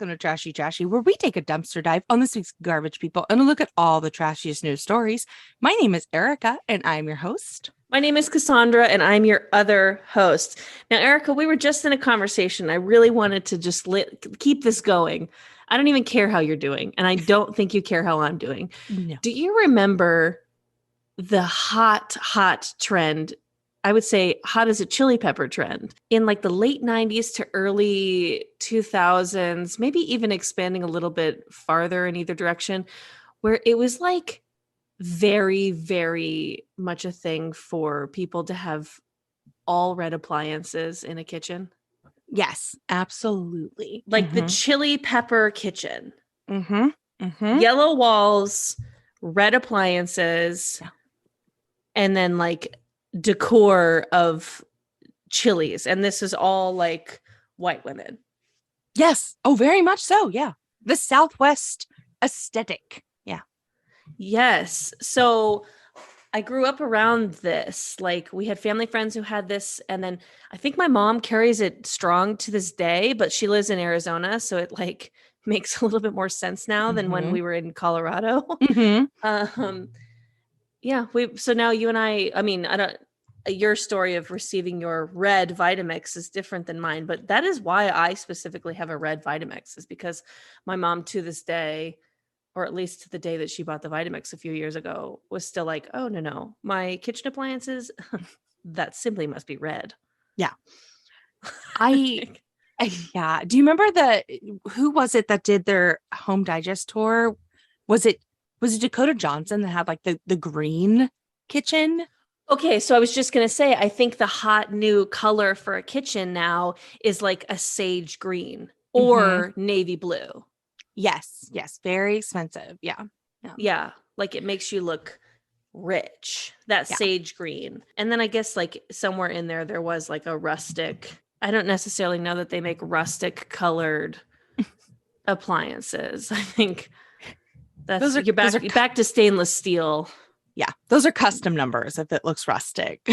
to Trashy, where we take a dumpster dive on this week's garbage people and look at all the trashiest news stories. My name is Erika, and I'm your host. My name is Cassandra, and I'm your other host. Now, Erika, we were just in a conversation. I really wanted to just keep this going. I don't even care how you're doing, and I don't think you care how I'm doing. No. Do you remember the hot trend? I would say hot as a chili pepper trend in like the late 90s to early 2000s, maybe even expanding a little bit farther in either direction, where it was like very, very much a thing for people to have all red appliances in a kitchen. Yes, absolutely. Like the chili pepper kitchen. Mm-hmm. Yellow walls, red appliances, and then like decor of chilies. And this is all like white women. Yes. Oh, very much so. Yeah. The Southwest aesthetic. Yeah. Yes. So I grew up around this. Like we had family friends who had this. And then I think my mom carries it strong to this day, but she lives in Arizona. So it like makes a little bit more sense now than when we were in Colorado. Yeah. So now you and I mean, your story of receiving your red Vitamix is different than mine, but that is why I specifically have a red Vitamix, is because my mom to this day, or at least to the day that she bought the Vitamix a few years ago, was still like, oh, no, my kitchen appliances, that simply must be red. Yeah. Yeah. Do you remember who was it that did their Home Digest tour? Was it Dakota Johnson that had like the green kitchen? Okay, so I was just going to say, I think the hot new color for a kitchen now is like a sage green or navy blue. Yes. Very expensive. Yeah. Like it makes you look rich, that sage green. And then I guess like somewhere in there was like a rustic. I don't necessarily know that they make rustic colored appliances. I think you're back to stainless steel. Yeah, those are custom numbers if it looks rustic.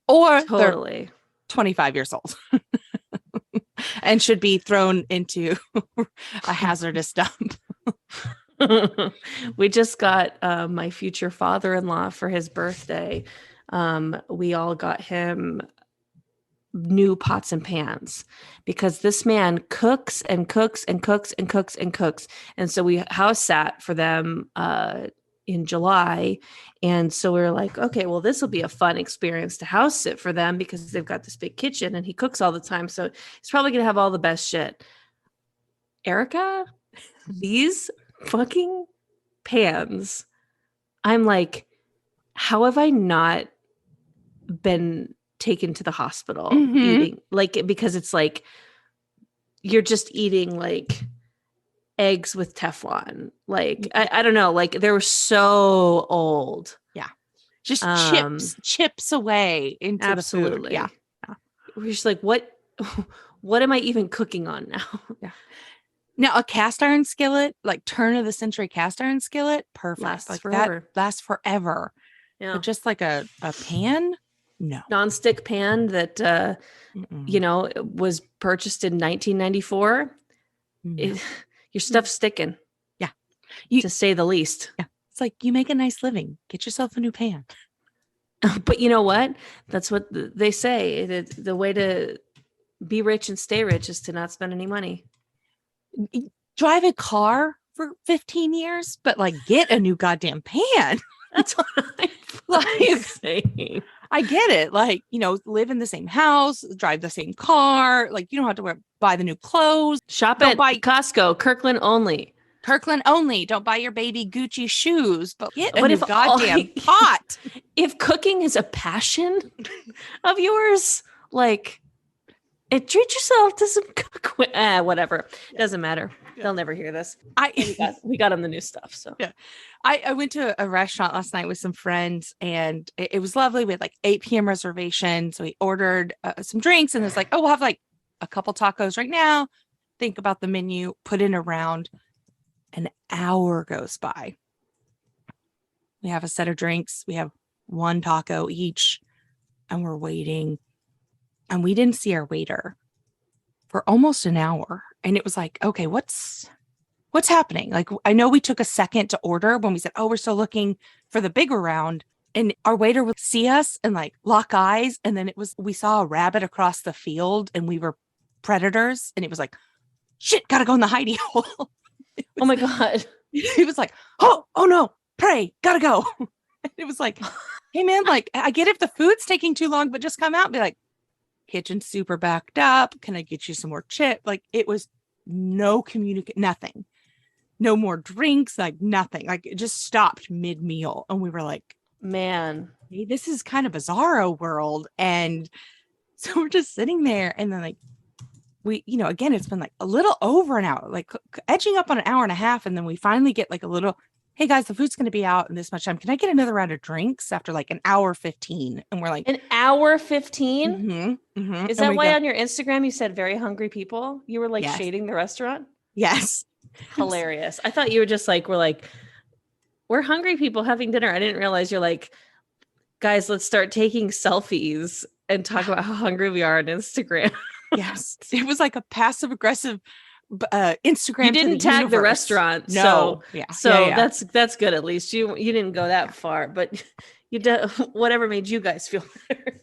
Or totally 25 years old and should be thrown into a hazardous dump. We just got my future father-in-law for his birthday. We all got him new pots and pans because this man cooks and cooks and cooks and cooks and cooks. And so we house sat for them in July. And so we were like, okay, well, this will be a fun experience to house sit for them because they've got this big kitchen and he cooks all the time. So he's probably going to have all the best shit. Erika, these fucking pans, I'm like, how have I not been taken to the hospital eating? Like, because it's like, you're just eating like eggs with Teflon. Like, I don't know, like they were so old. Yeah. Just chips away into absolutely. The food. Yeah. We're just like, what am I even cooking on now? Yeah. Now a cast iron skillet, like turn of the century cast iron skillet, perfect. Lasts forever. That lasts forever. Yeah. But just like a pan? No. Non-stick pan that was purchased in 1994. No. Your stuff's sticking. Yeah. To say the least. Yeah. It's like you make a nice living. Get yourself a new pan. But you know what? That's what they say. The way to be rich and stay rich is to not spend any money. Drive a car for 15 years, but like get a new goddamn pan. That's what I'm saying. I get it. Like, live in the same house, drive the same car. Like, you don't have to buy the new clothes. Shop at Costco, Kirkland only. Don't buy your baby Gucci shoes, but get a new goddamn pot. If cooking is a passion of yours, like, treat yourself to some whatever. Doesn't matter. Yeah. They'll never hear this. We got on the new stuff. So yeah. I went to a restaurant last night with some friends and it was lovely. We had like 8 p.m. reservation. So we ordered some drinks and it's like, oh, we'll have like a couple tacos right now. Think about the menu, put in a round. An hour goes by. We have a set of drinks. We have 1 taco each and we're waiting. And we didn't see our waiter for almost an hour. And it was like, okay, what's happening? Like, I know we took a second to order when we said, oh, we're still looking for the bigger round. And our waiter would see us and like lock eyes. And then we saw a rabbit across the field and we were predators. And it was like, shit, gotta go in the hidey hole. Oh my God. He was like, oh no, pray, gotta go. It was like, hey man, like, I get if the food's taking too long, but just come out and be like, kitchen's super backed up. Can I get you some more chip? Like, it was no nothing. No more drinks, like nothing. Like, it just stopped mid-meal. And we were like, man, hey, this is kind of bizarro world. And so we're just sitting there, and then like we, again, it's been like a little over an hour, like edging up on an hour and a half. And then we finally get like a little, hey guys, the food's going to be out in this much time. Can I get another round of drinks after like an hour 15? And we're like, an hour 15? Mm-hmm, mm-hmm. Is that why on your Instagram you said very hungry people? You were like yes. shading the restaurant? Yes. Hilarious. I thought you were just like, we're hungry people having dinner. I didn't realize you're like, guys, let's start taking selfies and talk about how hungry we are on Instagram. Yes. It was like a passive aggressive Instagram. You didn't tag the restaurant. No. Yeah. That's good. At least you didn't go that far, but you did whatever made you guys feel better.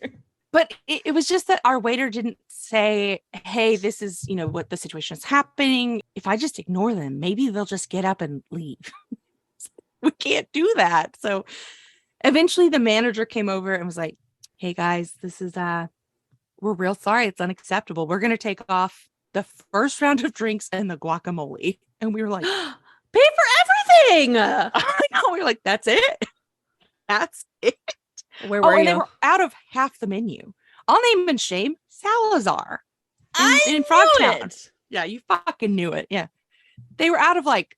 But it was just that our waiter didn't say, hey, this is, what the situation is happening. If I just ignore them, maybe they'll just get up and leave. We can't do that. So eventually the manager came over and was like, hey guys, this is, we're real sorry. It's unacceptable. We're going to take off the first round of drinks and the guacamole. And we were like, pay for everything. I know. We were like, that's it. That's it. Where were you? They were out of half the menu. I'll name and shame Salazar in Frogtown. Yeah, you fucking knew it. Yeah. They were out of like,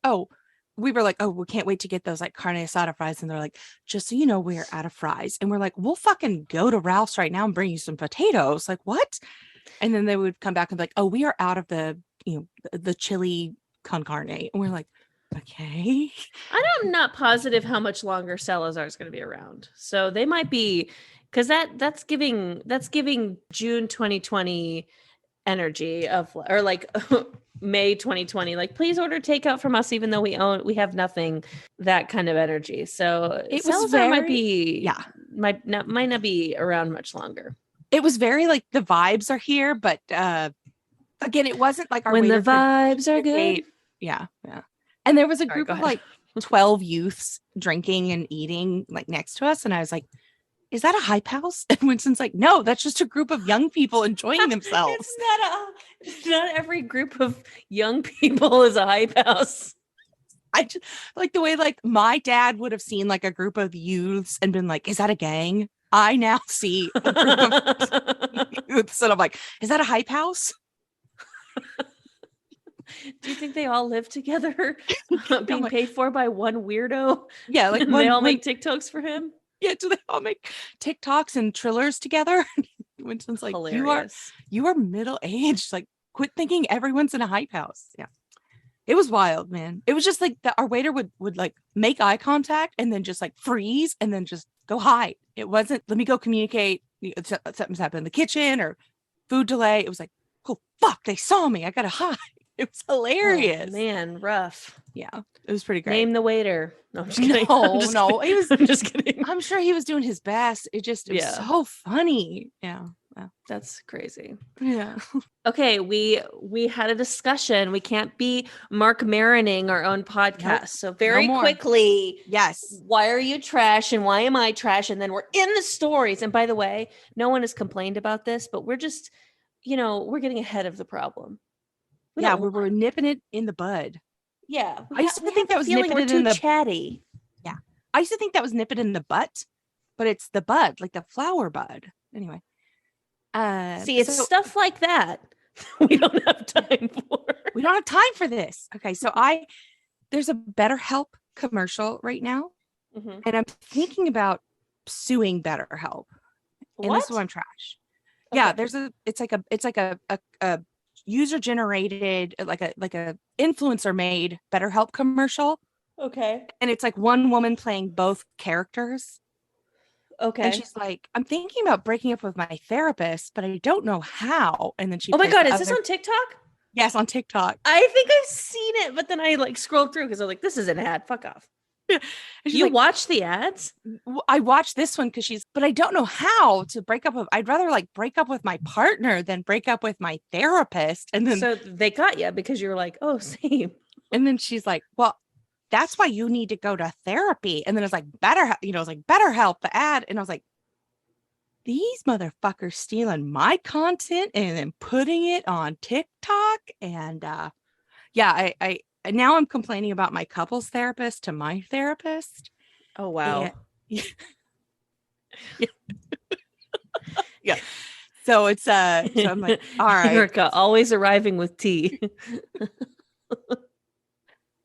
we were like, we can't wait to get those like carne asada fries. And they're like, just so you know, we're out of fries. And we're like, we'll fucking go to Ralph's right now and bring you some potatoes. Like, what? And then they would come back and be like, we are out of the chili con carne. And we're like, okay. I'm not positive how much longer Salazar is going to be around. So they might be, because that's giving June 2020 energy or like May 2020. Like, please order takeout from us, even though we have nothing. That kind of energy. So it Salazar might not be around much longer. It was very like the vibes are here, but again, it wasn't like our when the vibes are good. Yeah. And there was a group of like 12 youths drinking and eating like next to us. And I was like, is that a hype house? And Winston's like, no, that's just a group of young people enjoying themselves. It's not every group of young people is a hype house. I just like the way like my dad would have seen like a group of youths and been like, is that a gang? I now see a group of youths and I'm like, is that a hype house? Do you think they all live together, being paid for by one weirdo? Yeah, like they all make TikToks for him. Yeah, do they all make TikToks and Trillers together? Winston's like, hilarious. You are middle aged. Like, quit thinking everyone's in a hype house. Yeah, it was wild, man. It was just like our waiter would like make eye contact and then just like freeze and then just go hide. It wasn't let me go communicate. Something's happened in the kitchen or food delay. It was like, oh fuck, they saw me. I gotta hide. It was hilarious. Oh, man, rough. Yeah, it was pretty great. Name the waiter. No, I'm just kidding. No, he was. I'm just kidding. I'm sure he was doing his best. It was so funny. Yeah, that's crazy. Yeah. Okay, we had a discussion. We can't be Mark Marining our own podcast. Nope. So very quickly, yes. Why are you trash and why am I trash? And then we're in the stories. And by the way, no one has complained about this, but we're just, we're getting ahead of the problem. We're nipping it in the bud. Yeah. I used to think that was nipping it in the chatty. Yeah. I used to think that was nip it in the butt, but it's the bud, like the flower bud. Anyway. See, it's stuff like that we don't have time for. We don't have time for this. Okay. So there's a BetterHelp commercial right now. Mm-hmm. And I'm thinking about suing BetterHelp. What? And this is why I'm trash. Okay. Yeah. It's like a user generated like a influencer made BetterHelp commercial. Okay. And it's like one woman playing both characters. Okay. And she's like, I'm thinking about breaking up with my therapist, but I don't know how. And then she Oh my plays God, the is this other. on TikTok? Yes, on TikTok. I think I've seen it, but then I like scrolled through because I was like, this is an ad. Fuck off. And she's You like, watch the ads? I watched this one because but I don't know how to break up with, I'd rather like break up with my partner than break up with my therapist. And then, So they got you because you're like, oh, same. and then she's like, well, that's why you need to go to therapy. And then it's like, it's like BetterHelp, the ad. And I was like, these motherfuckers stealing my content and then putting it on TikTok. And I now I'm complaining about my couples therapist to my therapist. Oh, wow. And, yeah. So it's so I'm like, all right. Erika, always arriving with tea.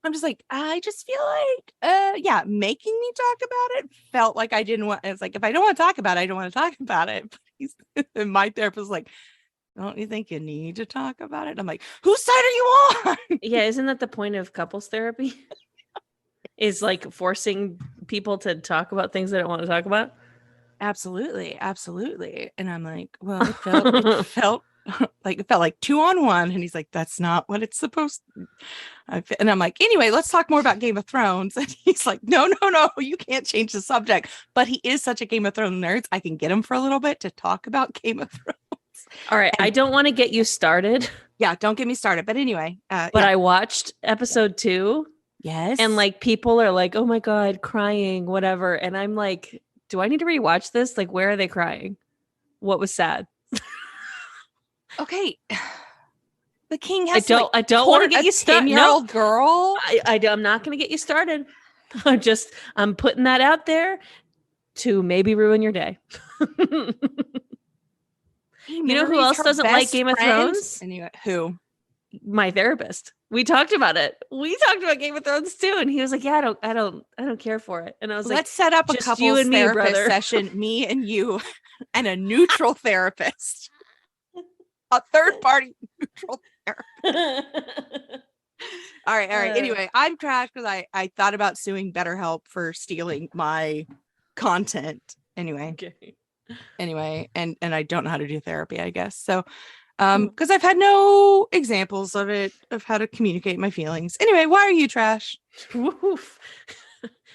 I'm just like, I just feel like making me talk about it felt like I didn't want. It's like, if I don't want to talk about it, I don't want to talk about it. But and my therapist was like, don't you think you need to talk about it? I'm like, whose side are you on? Yeah, isn't that the point of couples therapy? Is like forcing people to talk about things they don't want to talk about? Absolutely. And I'm like, well, it felt like 2-on-1. And he's like, that's not what it's supposed to. And I'm like, anyway, let's talk more about Game of Thrones. And he's like, no, you can't change the subject. But he is such a Game of Thrones nerd. I can get him for a little bit to talk about Game of Thrones. All right. I don't want to get you started. Yeah, don't get me started. But anyway. But I watched episode 2. Yes. And like people are like, oh my God, crying, whatever. And I'm like, do I need to rewatch this? Like, where are they crying? What was sad? Okay. The king has I don't want to get you started. 10-year-old girl. I'm not going to get you started. I'm putting that out there to maybe ruin your day. You know who else doesn't like Game of Thrones? Anyway, who? My therapist. We talked about it. We talked about Game of Thrones too, and he was like, "Yeah, I don't care for it." And I was like, "Let's set up a just couples you and me, therapist brother. session, me and you, and a neutral therapist, a third party neutral therapist." All right. Anyway, I'm trash because I thought about suing BetterHelp for stealing my content. Anyway. Okay. Anyway, and I don't know how to do therapy, I guess. So because I've had no examples of it, of how to communicate my feelings. Anyway, why are you trash? Woof.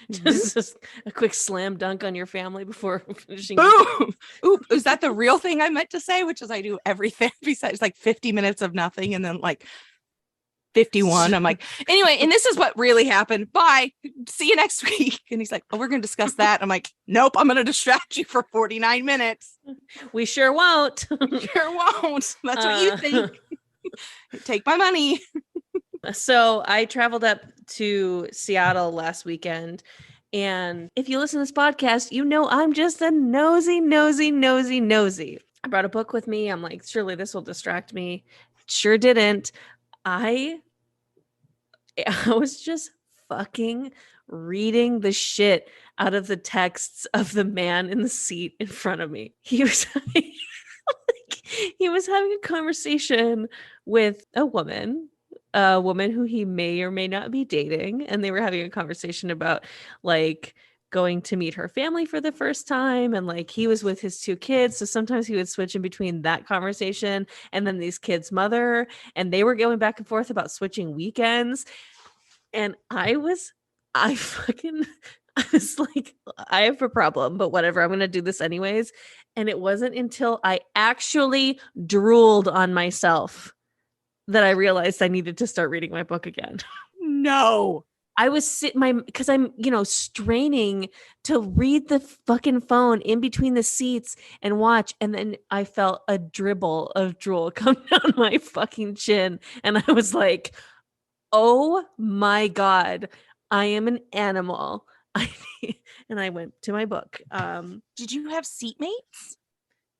Just a quick slam dunk on your family before finishing. Boom. Oop, is that the real thing I meant to say? Which is I do every therapy session. It's like 50 minutes of nothing and then like 51. I'm like, anyway, and this is what really happened. Bye. See you next week. And he's like, oh, we're going to discuss that. I'm like, nope, I'm going to distract you for 49 minutes. We sure won't. Sure won't. That's what you think. Take my money. So I traveled up to Seattle last weekend. And if you listen to this podcast, you know I'm just a nosy. I brought a book with me. I'm like, surely this will distract me. It sure didn't. I was just fucking reading the shit out of the texts of the man in the seat in front of me. He was having a conversation with a woman who he may or may not be dating, and they were having a conversation about like going to meet her family for the first time, and like he was with his 2 kids, so sometimes he would switch in between that conversation and then these kids' mother, and they were going back and forth about switching weekends. And I was like, I have a problem, but whatever, I'm gonna do this anyways. And it wasn't until I actually drooled on myself that I realized I needed to start reading my book again. No. I was because I'm, straining to read the fucking phone in between the seats and watch. And then I felt a dribble of drool come down my fucking chin. And I was like, oh my God, I am an animal. And I went to my book. Did you have seatmates?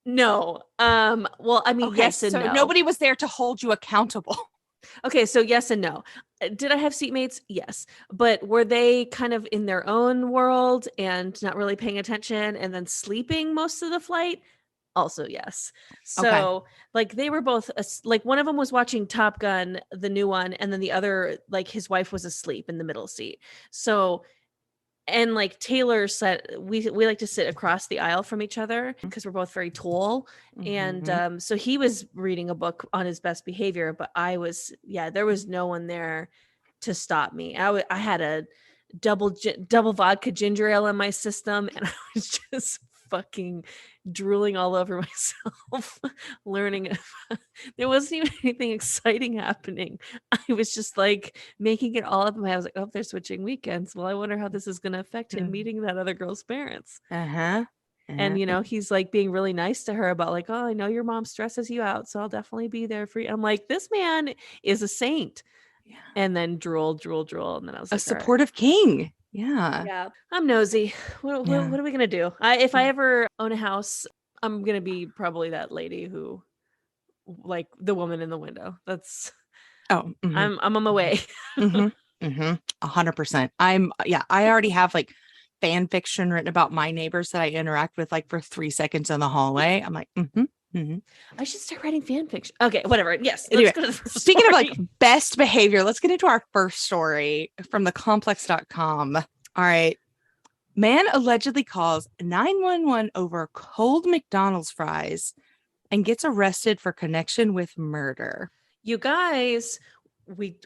No. Well, I mean, Okay, yes and so no. nobody was there to hold you accountable. Okay, so yes and no. Did I have seatmates? Yes. But were they kind of in their own world and not really paying attention and then sleeping most of the flight? Also, yes. So like they were both like one of them was watching Top Gun, the new one, and then the other, like his wife was asleep in the middle seat. So And like Taylor said, we like to sit across the aisle from each other because we're both very tall. And so he was reading a book on his best behavior, but there was no one there to stop me. I had a double vodka ginger ale in my system, and I was just fucking drooling all over myself learning. There wasn't even anything exciting happening. I was just like making it all up in my head. I was like, oh, they're switching weekends. Well, I wonder how this is going to affect him meeting that other girl's parents. And he's like being really nice to her about like, oh, I know your mom stresses you out, so I'll definitely be there for you. I'm like, this man is a saint. Yeah. And then drool. And then I was like, a supportive king. Yeah. Yeah. I'm nosy. What are we going to do? If I ever own a house, I'm going to be probably that lady who, like the woman in the window. That's, I'm on my way. 100%. I already have like fan fiction written about my neighbors that I interact with like for 3 seconds in the hallway. I'm like, I should start writing fan fiction. Okay, whatever. Yes. Anyway, let's go to the first speaking story. Of like best behavior, let's get into our first story from thecomplex.com. All right. Man allegedly calls 911 over cold McDonald's fries and gets arrested for connection with murder. You guys, we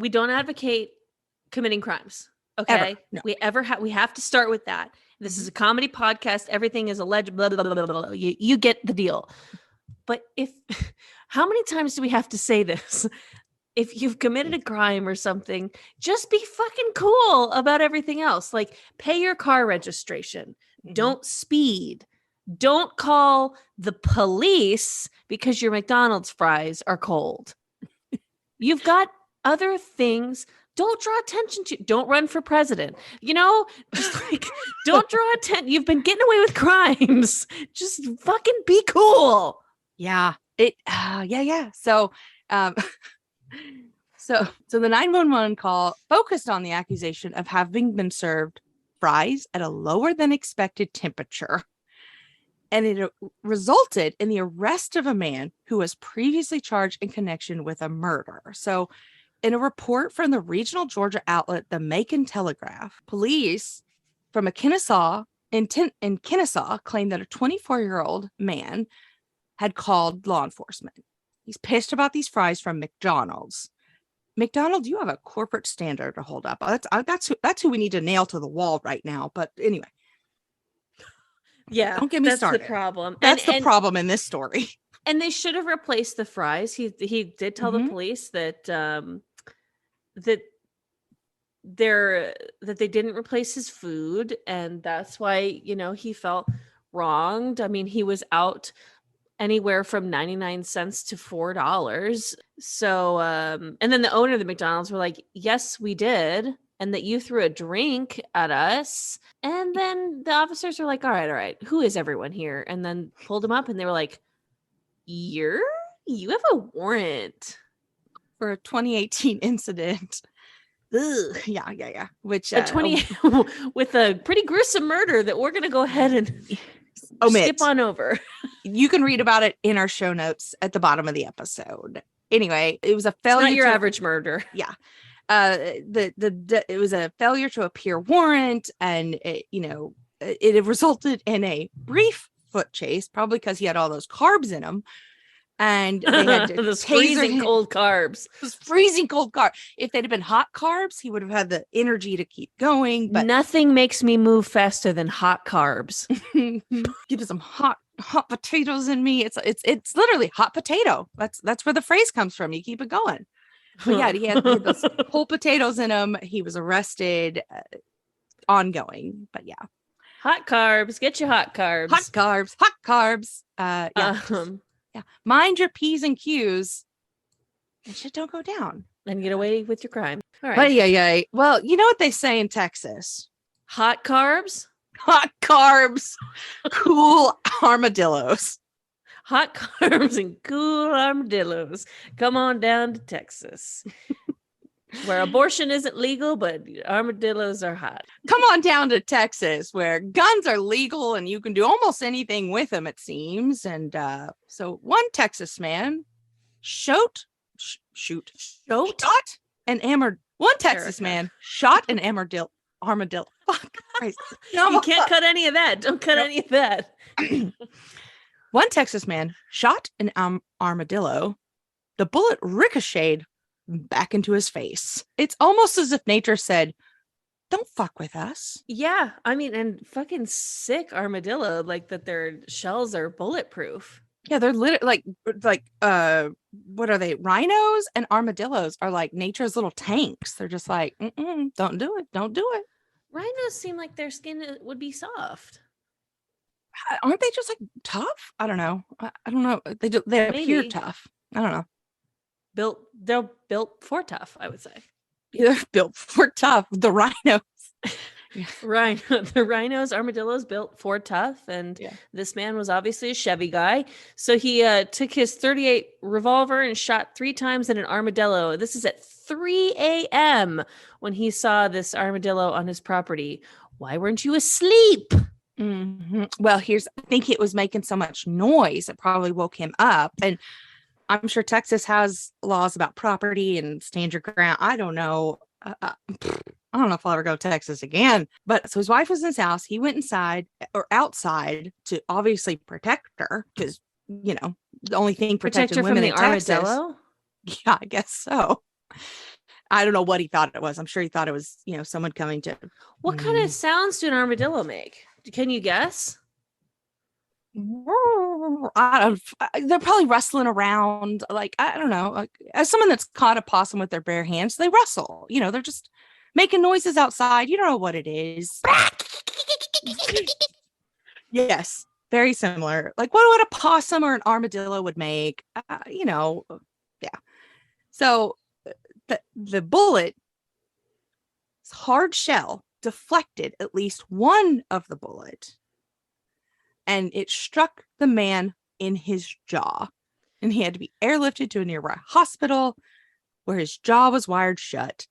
don't advocate committing crimes. Okay. No. We have to start with that. This is a comedy podcast. Everything is alleged. Blah, blah, blah, blah, blah. You get the deal. But how many times do we have to say this? If you've committed a crime or something, just be fucking cool about everything else. Like pay your car registration. Don't speed. Don't call the police because your McDonald's fries are cold. You've got other things. Don't draw attention to. Don't run for president. Just like don't draw attention. You've been getting away with crimes. Just fucking be cool. Yeah. Yeah. So, so the 911 call focused on the accusation of having been served fries at a lower than expected temperature. And it resulted in the arrest of a man who was previously charged in connection with a murder. So in a report from the regional Georgia outlet, the Macon Telegraph, police from Kennesaw claimed that a 24-year-old man had called law enforcement. He's pissed about these fries from McDonald's. McDonald's, you have a corporate standard to hold up. That's who we need to nail to the wall right now. But anyway. Yeah. Don't get me started. That's the problem. That's the problem in this story. And they should have replaced the fries. He did tell the police that that they didn't replace his food, and that's why he felt wronged. I mean, he was out anywhere from 99 cents to $4. So and then the owner of the McDonald's were like, yes, we did, and that you threw a drink at us. And then the officers were like, all right, who is everyone here? And then pulled him up, and they were like, you have a warrant for a 2018 incident. Ugh, yeah. Which with a pretty gruesome murder that we're gonna go ahead and skip on over. You can read about it in our show notes at the bottom of the episode. Anyway, it was a failure. It's not your average murder. Yeah. It was a failure to appear warrant, and it resulted in a brief foot chase, probably because he had all those carbs in him. And they had to those freezing cold carbs. Those freezing cold carbs. If they'd have been hot carbs, he would have had the energy to keep going. But nothing makes me move faster than hot carbs. Give some hot potatoes in me. It's literally hot potato. That's where the phrase comes from. You keep it going. But yeah, he had those whole potatoes in him. He was arrested. Ongoing, but yeah. Hot carbs. Get your hot carbs. Hot carbs. Yeah. Mind your P's and Q's and shit don't go down. And get away with your crime. All right. Yeah. Well, you know what they say in Texas? Hot carbs? Hot carbs. Cool armadillos. Hot carbs and cool armadillos. Come on down to Texas. Where abortion isn't legal, but armadillos are hot. Come on down to Texas, where guns are legal and you can do almost anything with them, it seems. And so one Texas man shot an armadillo. One Texas man shot an armadillo. armadillo. Fuck. Christ. No. You can't cut any of that. Don't cut any of that. One Texas man shot an armadillo. The bullet ricocheted back into his face. It's almost as if nature said, don't fuck with us. Yeah. I mean, and fucking sick armadillo, like that their shells are bulletproof. Yeah, they're literally what are they? Rhinos and armadillos are like nature's little tanks. They're just like, don't do it. Don't do it. Rhinos seem like their skin would be soft. Aren't they just like tough? I don't know. I don't know. They appear Maybe. tough. I don't know. They're built for tough, I would say. They're built for tough. The rhinos. The rhinos, armadillos built for tough, and this man was obviously a Chevy guy. So he took his .38 revolver and shot 3 times at an armadillo. This is at 3 a.m. when he saw this armadillo on his property. Why weren't you asleep? Mm-hmm. Well, I think it was making so much noise it probably woke him up, and I'm sure Texas has laws about property and stand your ground. I don't know. I don't know if I'll ever go to Texas again. But so his wife was in his house. He went inside or outside to obviously protect her because, the only thing protecting women in Texas. Armadillo? Yeah, I guess so. I don't know what he thought it was. I'm sure he thought it was, someone coming to. What kind of sounds do an armadillo make? Can you guess? They're probably rustling around. Like, I don't know. Like, as someone that's caught a possum with their bare hands, they rustle. They're just making noises outside. You don't know what it is. Yes, very similar. Like what a possum or an armadillo would make. Yeah. So the bullet's hard shell deflected at least one of the bullet, and it struck the man in his jaw, and he had to be airlifted to a nearby hospital where his jaw was wired shut,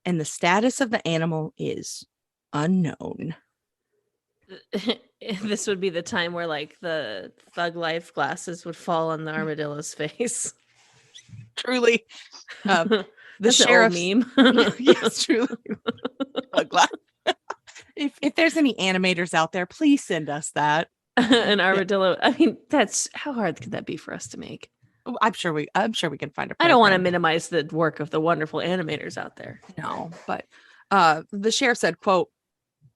and the status of the animal is unknown. This would be the time where like the Thug Life glasses would fall on the armadillo's face. Truly. The sheriff's meme. Yes, truly. If there's any animators out there, please send us that. An armadillo. I mean, that's how hard could that be for us to make? I'm sure we can find a program. I don't want to minimize the work of the wonderful animators out there. No, but the sheriff said, quote,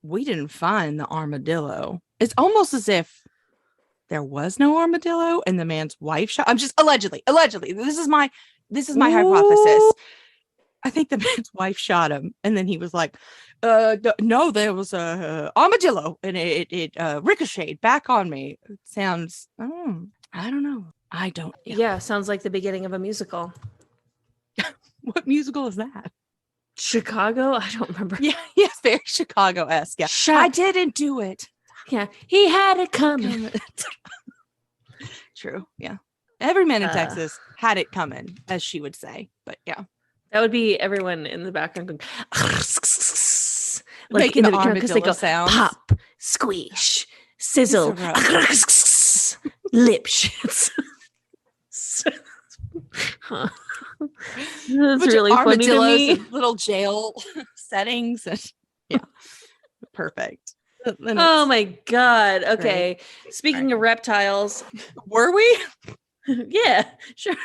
"We didn't find the armadillo." It's almost as if there was no armadillo and the man's wife shot. I'm just allegedly. This is my hypothesis. I think the man's wife shot him, and then he was like, "No, there was a armadillo, and it ricocheted back on me." It sounds. I don't know. I don't. Yeah, sounds like the beginning of a musical. What musical is that? Chicago? I don't remember. Yeah, very Chicago-esque. Yeah. I didn't do it. Yeah, he had it coming. True. Yeah. Every man in Texas had it coming, as she would say. But yeah. That would be everyone in the background going, like making the armadillo sound. Pop, squish, sizzle, lip shits. That's really funny to me. Little jail settings. And, yeah. Perfect. Oh my God. Okay. Great. Speaking of reptiles. Were we? Yeah, sure.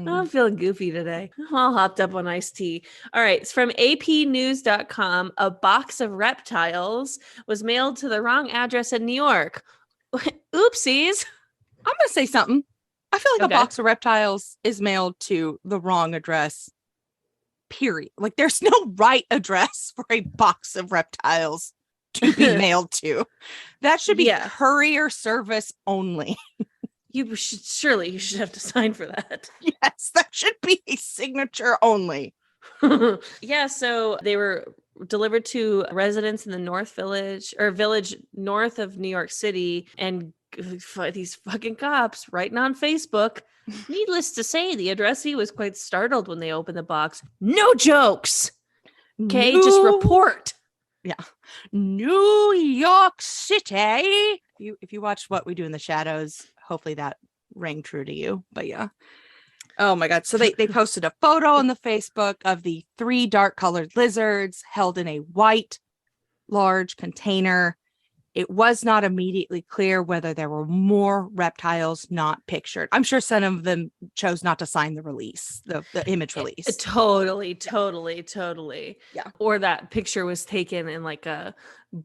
I'm feeling goofy today. I'm all hopped up on iced tea. All right. It's from apnews.com. A box of reptiles was mailed to the wrong address in New York. Oopsies. I'm going to say something. I feel like a box of reptiles is mailed to the wrong address. Period. Like there's no right address for a box of reptiles to be mailed to. That should be courier service only. You should have to sign for that. Yes, that should be a signature only. Yeah, so they were delivered to residents in the village north of New York City, and these fucking cops writing on Facebook. Needless to say, the addressee was quite startled when they opened the box. No jokes. Okay, just report. Yeah. New York City. If you watched What We Do in the Shadows, hopefully that rang true to you. But yeah. Oh my God. So they posted a photo on the Facebook of the 3 dark colored lizards held in a white large container. It was not immediately clear whether there were more reptiles not pictured. I'm sure some of them chose not to sign the release, the image release. Totally. Yeah. Or that picture was taken in like a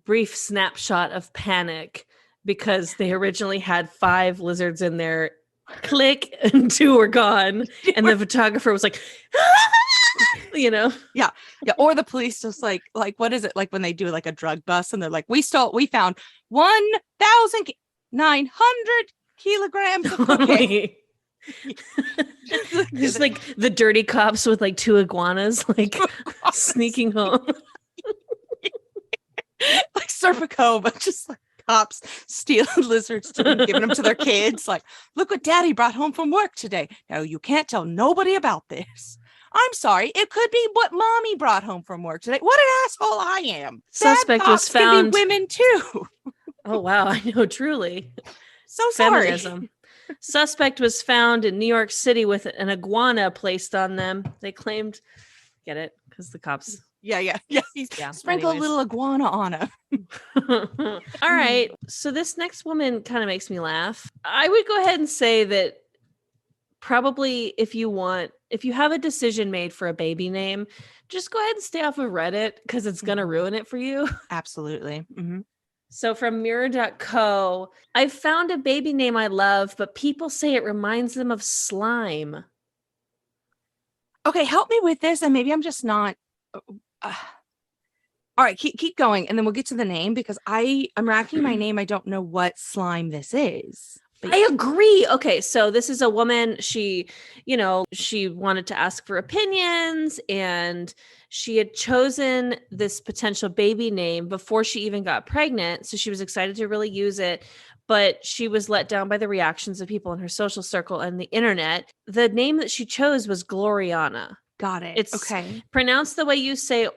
brief snapshot of panic because they originally had 5 lizards in there. Click, and 2 were gone. And the photographer was like, Yeah. Or the police just like what is it like when they do like a drug bust and they're like, we found 1,900 kilograms of cocaine. Just like the dirty cops with like 2 iguanas like sneaking home. Like Serpico, but just like cops stealing lizards and giving them to their kids. Like, look what daddy brought home from work today. No, you can't tell nobody about this. I'm sorry. It could be what mommy brought home from work today. What an asshole I am. Suspect was found. Can be women too. Oh, wow. I know. Truly. So sorry. Feminism. Suspect was found in New York City with an iguana placed on them. They claimed, get it? Because the cops. Yeah. Sprinkle a little iguana on him. All right. So this next woman kind of makes me laugh. I would go ahead and say that probably if you have a decision made for a baby name, just go ahead and stay off of Reddit because it's going to ruin it for you. Absolutely. Mm-hmm. So from mirror.co, I found a baby name I love, but people say it reminds them of slime. Okay, help me with this. And maybe I'm just not. All right, keep going. And then we'll get to the name because I'm racking my name. I don't know what slime this is. I agree. Okay, so this is a woman. She wanted to ask for opinions and she had chosen this potential baby name before she even got pregnant. So she was excited to really use it, but she was let down by the reactions of people in her social circle and the internet. The name that she chose was Gloriana. Got it. It's okay. Pronounced the way you say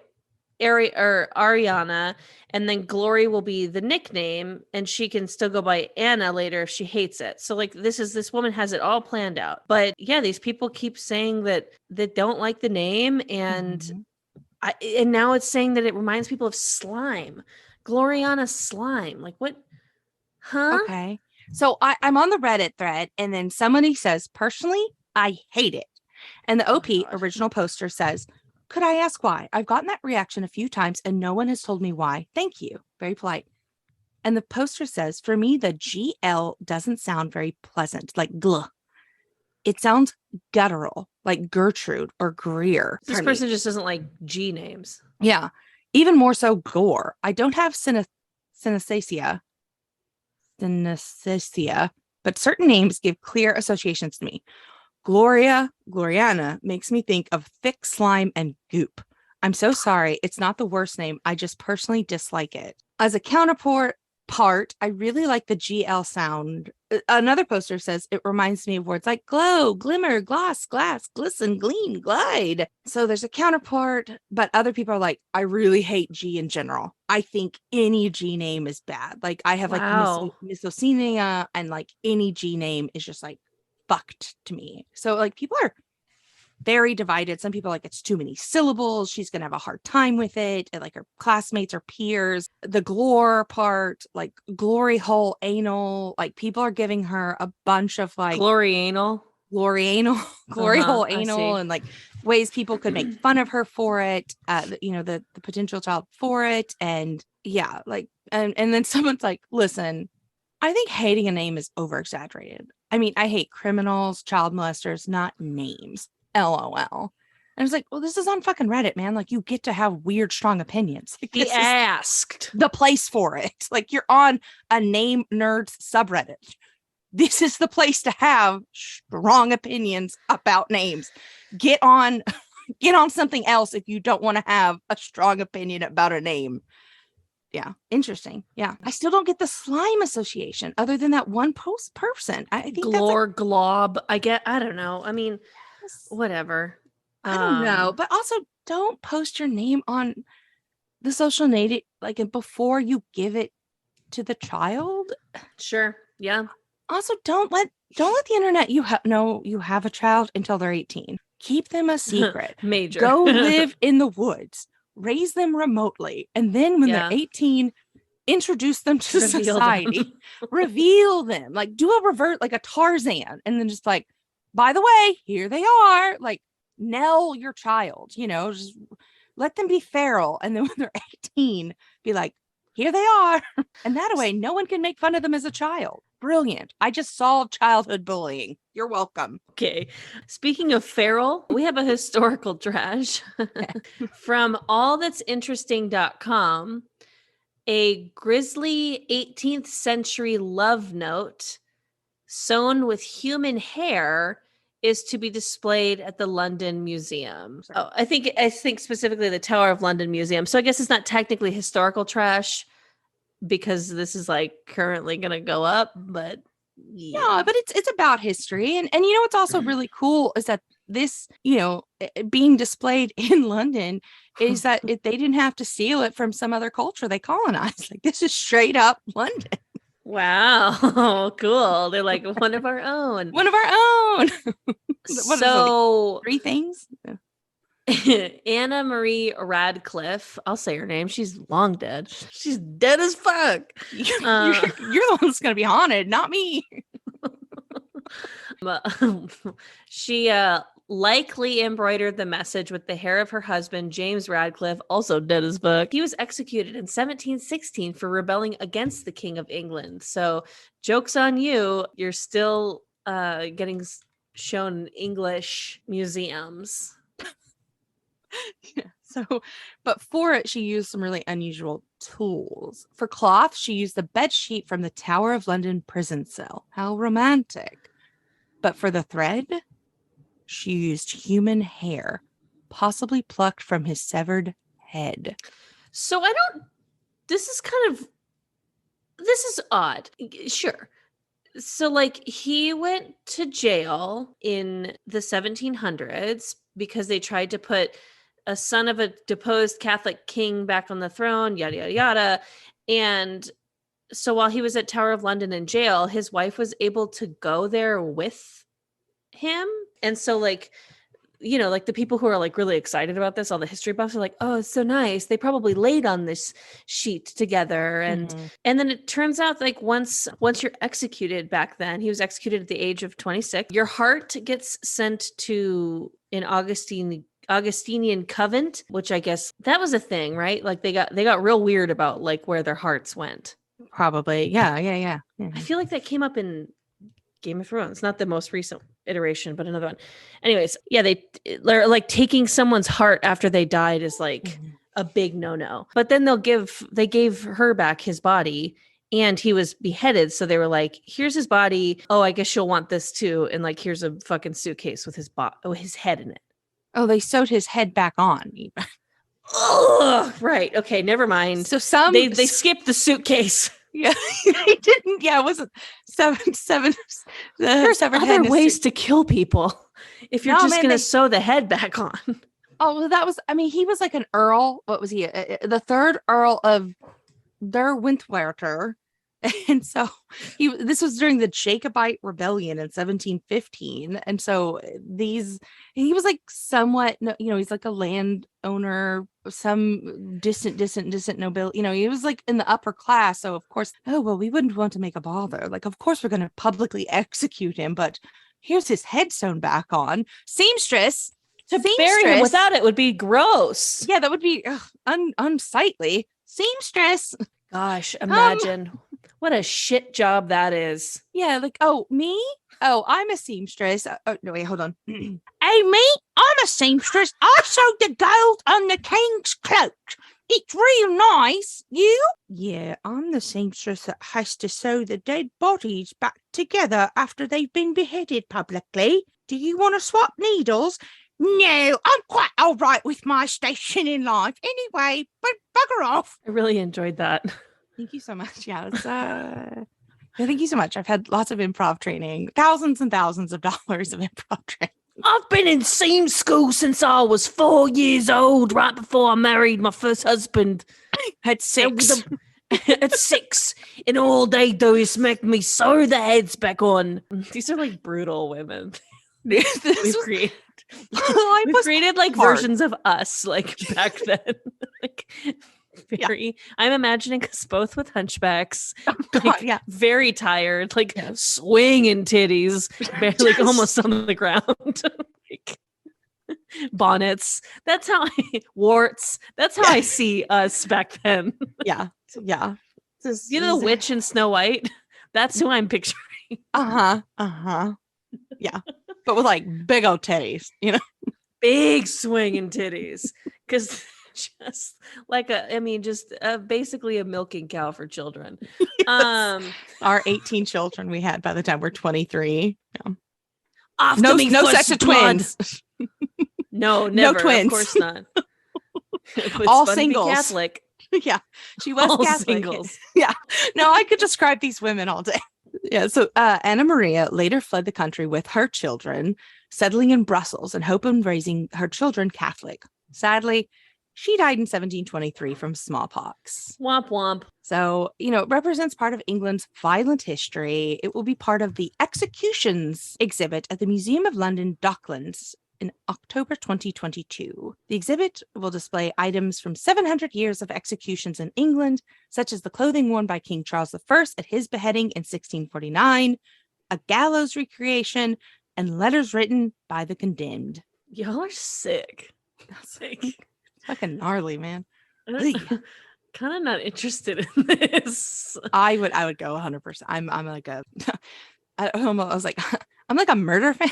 Ariana, and then Glory will be the nickname, and she can still go by Anna later if she hates it. So like this woman has it all planned out. But yeah, these people keep saying that they don't like the name, and and now it's saying that it reminds people of slime. Gloriana slime. Like what? Huh? Okay. So I'm on the Reddit thread, and then somebody says, personally, I hate it. And the OP original poster says, could I ask why? I've gotten that reaction a few times and no one has told me why. Thank you. Very polite. And the poster says, for me, the GL doesn't sound very pleasant, like gluh. It sounds guttural, like Gertrude or Greer. This person just doesn't like G names. Yeah. Even more so gore. I don't have synesthesia, but certain names give clear associations to me. Gloriana makes me think of thick slime and goop. I'm so sorry. It's not the worst name. I just personally dislike it. As a counterpart, I really like the GL sound. Another poster says it reminds me of words like glow, glimmer, gloss, glass, glisten, gleam, glide. So there's a counterpart, but other people are like, I really hate G in general. I think any G name is bad. Like I have like misocynia, and like any G name is just like fucked to me. So like people are very divided. Some people are like, it's too many syllables. She's going to have a hard time with it. And like her classmates or peers, the glore part, like glory hole anal, like people are giving her a bunch of like glory hole anal, and like ways people could make fun of her for it. The potential child for it. And yeah, like, and then someone's like, listen, I think hating a name is over exaggerated. I mean, I hate criminals, child molesters, not names. LOL. And I was like, well, this is on fucking Reddit, man. Like, you get to have weird, strong opinions. Like, he asked the place for it. Like, you're on a name nerds subreddit. This is the place to have strong opinions about names. Get on something else if you don't want to have a strong opinion about a name. Yeah, interesting. Yeah, I still don't get the slime association other than that one person. I think glob. I don't know. I mean, whatever. I don't know, but also don't post your name on the social media like before you give it to the child. Sure. Yeah. Also, don't let the internet know you have a child until they're 18. Keep them a secret. Major. Go live in the woods. Raise them remotely. And then when they're 18, introduce them to society. Reveal them. Like do a revert, like a Tarzan. And then just like, by the way, here they are. Like Nell your child, just let them be feral. And then when they're 18, be like, here they are. And that way, no one can make fun of them as a child. Brilliant. I just solved childhood bullying. You're welcome. Okay. Speaking of feral, we have a historical trash from allthat'sinteresting.com. A grisly 18th century love note sewn with human hair is to be displayed at the London Museum. Oh, I think specifically the Tower of London Museum. So I guess it's not technically historical trash because this is like currently going to go up, but yeah, but it's about history. And what's also really cool is that this, being displayed in London is that they didn't have to steal it from some other culture they colonized. Like this is straight up London. Wow. Cool. They're like one of our own. One of our own. So 3 things. Anna Marie Radcliffe. I'll say her name. She's long dead. She's dead as fuck. You're the one that's going to be haunted, not me. She likely embroidered the message with the hair of her husband, James Radcliffe, also dead as fuck. He was executed in 1716 for rebelling against the King of England. So joke's on you. You're still getting shown in English museums. Yeah. So, but for it, she used some really unusual tools. For cloth, she used the bed sheet from the Tower of London prison cell. How romantic. But for the thread, she used human hair, possibly plucked from his severed head. So this is odd. Sure. So like he went to jail in the 1700s because they tried to put a son of a deposed Catholic king back on the throne, yada, yada, yada. And so while he was at Tower of London in jail, his wife was able to go there with him. And so like, like the people who are like really excited about this, all the history buffs are like, oh, it's so nice. They probably laid on this sheet together. And then it turns out like once you're executed back then, he was executed at the age of 26. Your heart gets sent to an Augustinian convent, which I guess that was a thing, right? Like they got real weird about like where their hearts went. Probably. Yeah. I feel like that came up in Game of Thrones, not the most recent iteration, but another one. Anyways, yeah, they're like taking someone's heart after they died is like a big no-no. But then they gave her back his body and he was beheaded. So they were like, here's his body. Oh, I guess you'll want this too. And like, here's a fucking suitcase with his head in it. Oh, they sewed his head back on. Oh, right. Okay. Never mind. So they skipped the suitcase. Yeah, they didn't. Yeah, it wasn't seven. There's other ways to kill people if you're just going to sew the head back on. Oh, well, that was. I mean, he was like an earl. What was he? The 3rd Earl of Derwentwater, and so this was during the Jacobite Rebellion in 1715, and so he was like somewhat. He's like a landowner. Some distant nobility, he was like in the upper class. So of course, we wouldn't want to make a bother. Like, of course we're going to publicly execute him, but here's his head sewn back on. Seamstress to bury him without it would be gross. Yeah, that would be unsightly. Seamstress. Gosh, imagine what a shit job that is. Yeah, like, oh, me? Oh, I'm a seamstress. No, wait, hold on. Hey, me? I'm a seamstress. I sewed the gold on the king's cloak. It's real nice. You? Yeah, I'm the seamstress that has to sew the dead bodies back together after they've been beheaded publicly. Do you want to swap needles? No, I'm quite all right with my station in life. Anyway, but bugger off. I really enjoyed that. Thank you so much. Yeah, it's thank you so much. I've had lots of improv training, thousands and thousands of dollars of improv training. I've been in seam school since I was 4 years old, right before I married my first husband. Had 6. At 6, and all they do is make me sew the heads back on. These are like brutal women. We've created, we've created like hard. versions of us like back then. Like very, I'm imagining us both with hunchbacks, like, very tired, like swinging titties, like almost on the ground. Like, bonnets. That's how warts. That's how I see us back then. Yeah. You know the witch in Snow White? That's who I'm picturing. Yeah. But with like big old titties, you know, big swinging titties. Because just like basically a milking cow for children. Yes. Our 18 children we had by the time we're 23. Yeah. No sex of twins. No, never. No twins. Of course not. All singles. Catholic. Yeah, she was all Catholic. Singles. Yeah, no, I could describe these women all day. Yeah, so Anna Maria later fled the country with her children, settling in Brussels in hope of raising her children Catholic. Sadly, she died in 1723 from smallpox. Womp womp. So, it represents part of England's violent history. It will be part of the executions exhibit at the Museum of London Docklands in October 2022. The exhibit will display items from 700 years of executions in England, such as the clothing worn by King Charles I at his beheading in 1649, a gallows recreation, and letters written by the condemned. Y'all are sick. Fucking gnarly, man. Kind of not interested in this. I would go 100%. I'm like I'm like a murder fan.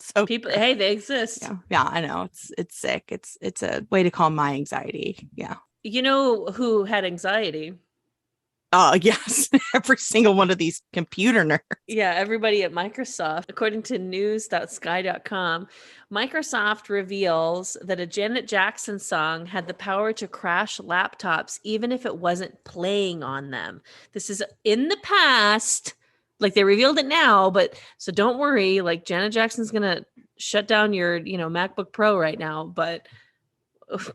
So people, hey, they exist. Yeah, I know. It's sick. It's a way to calm my anxiety. Yeah. You know who had anxiety? Yes. Every single one of these computer nerds. Yeah, everybody at Microsoft. According to news.sky.com, Microsoft reveals that a Janet Jackson song had the power to crash laptops even if it wasn't playing on them. This is in the past. Like, they revealed it now, but so don't worry. Like, Janet Jackson's gonna shut down your, MacBook Pro right now. But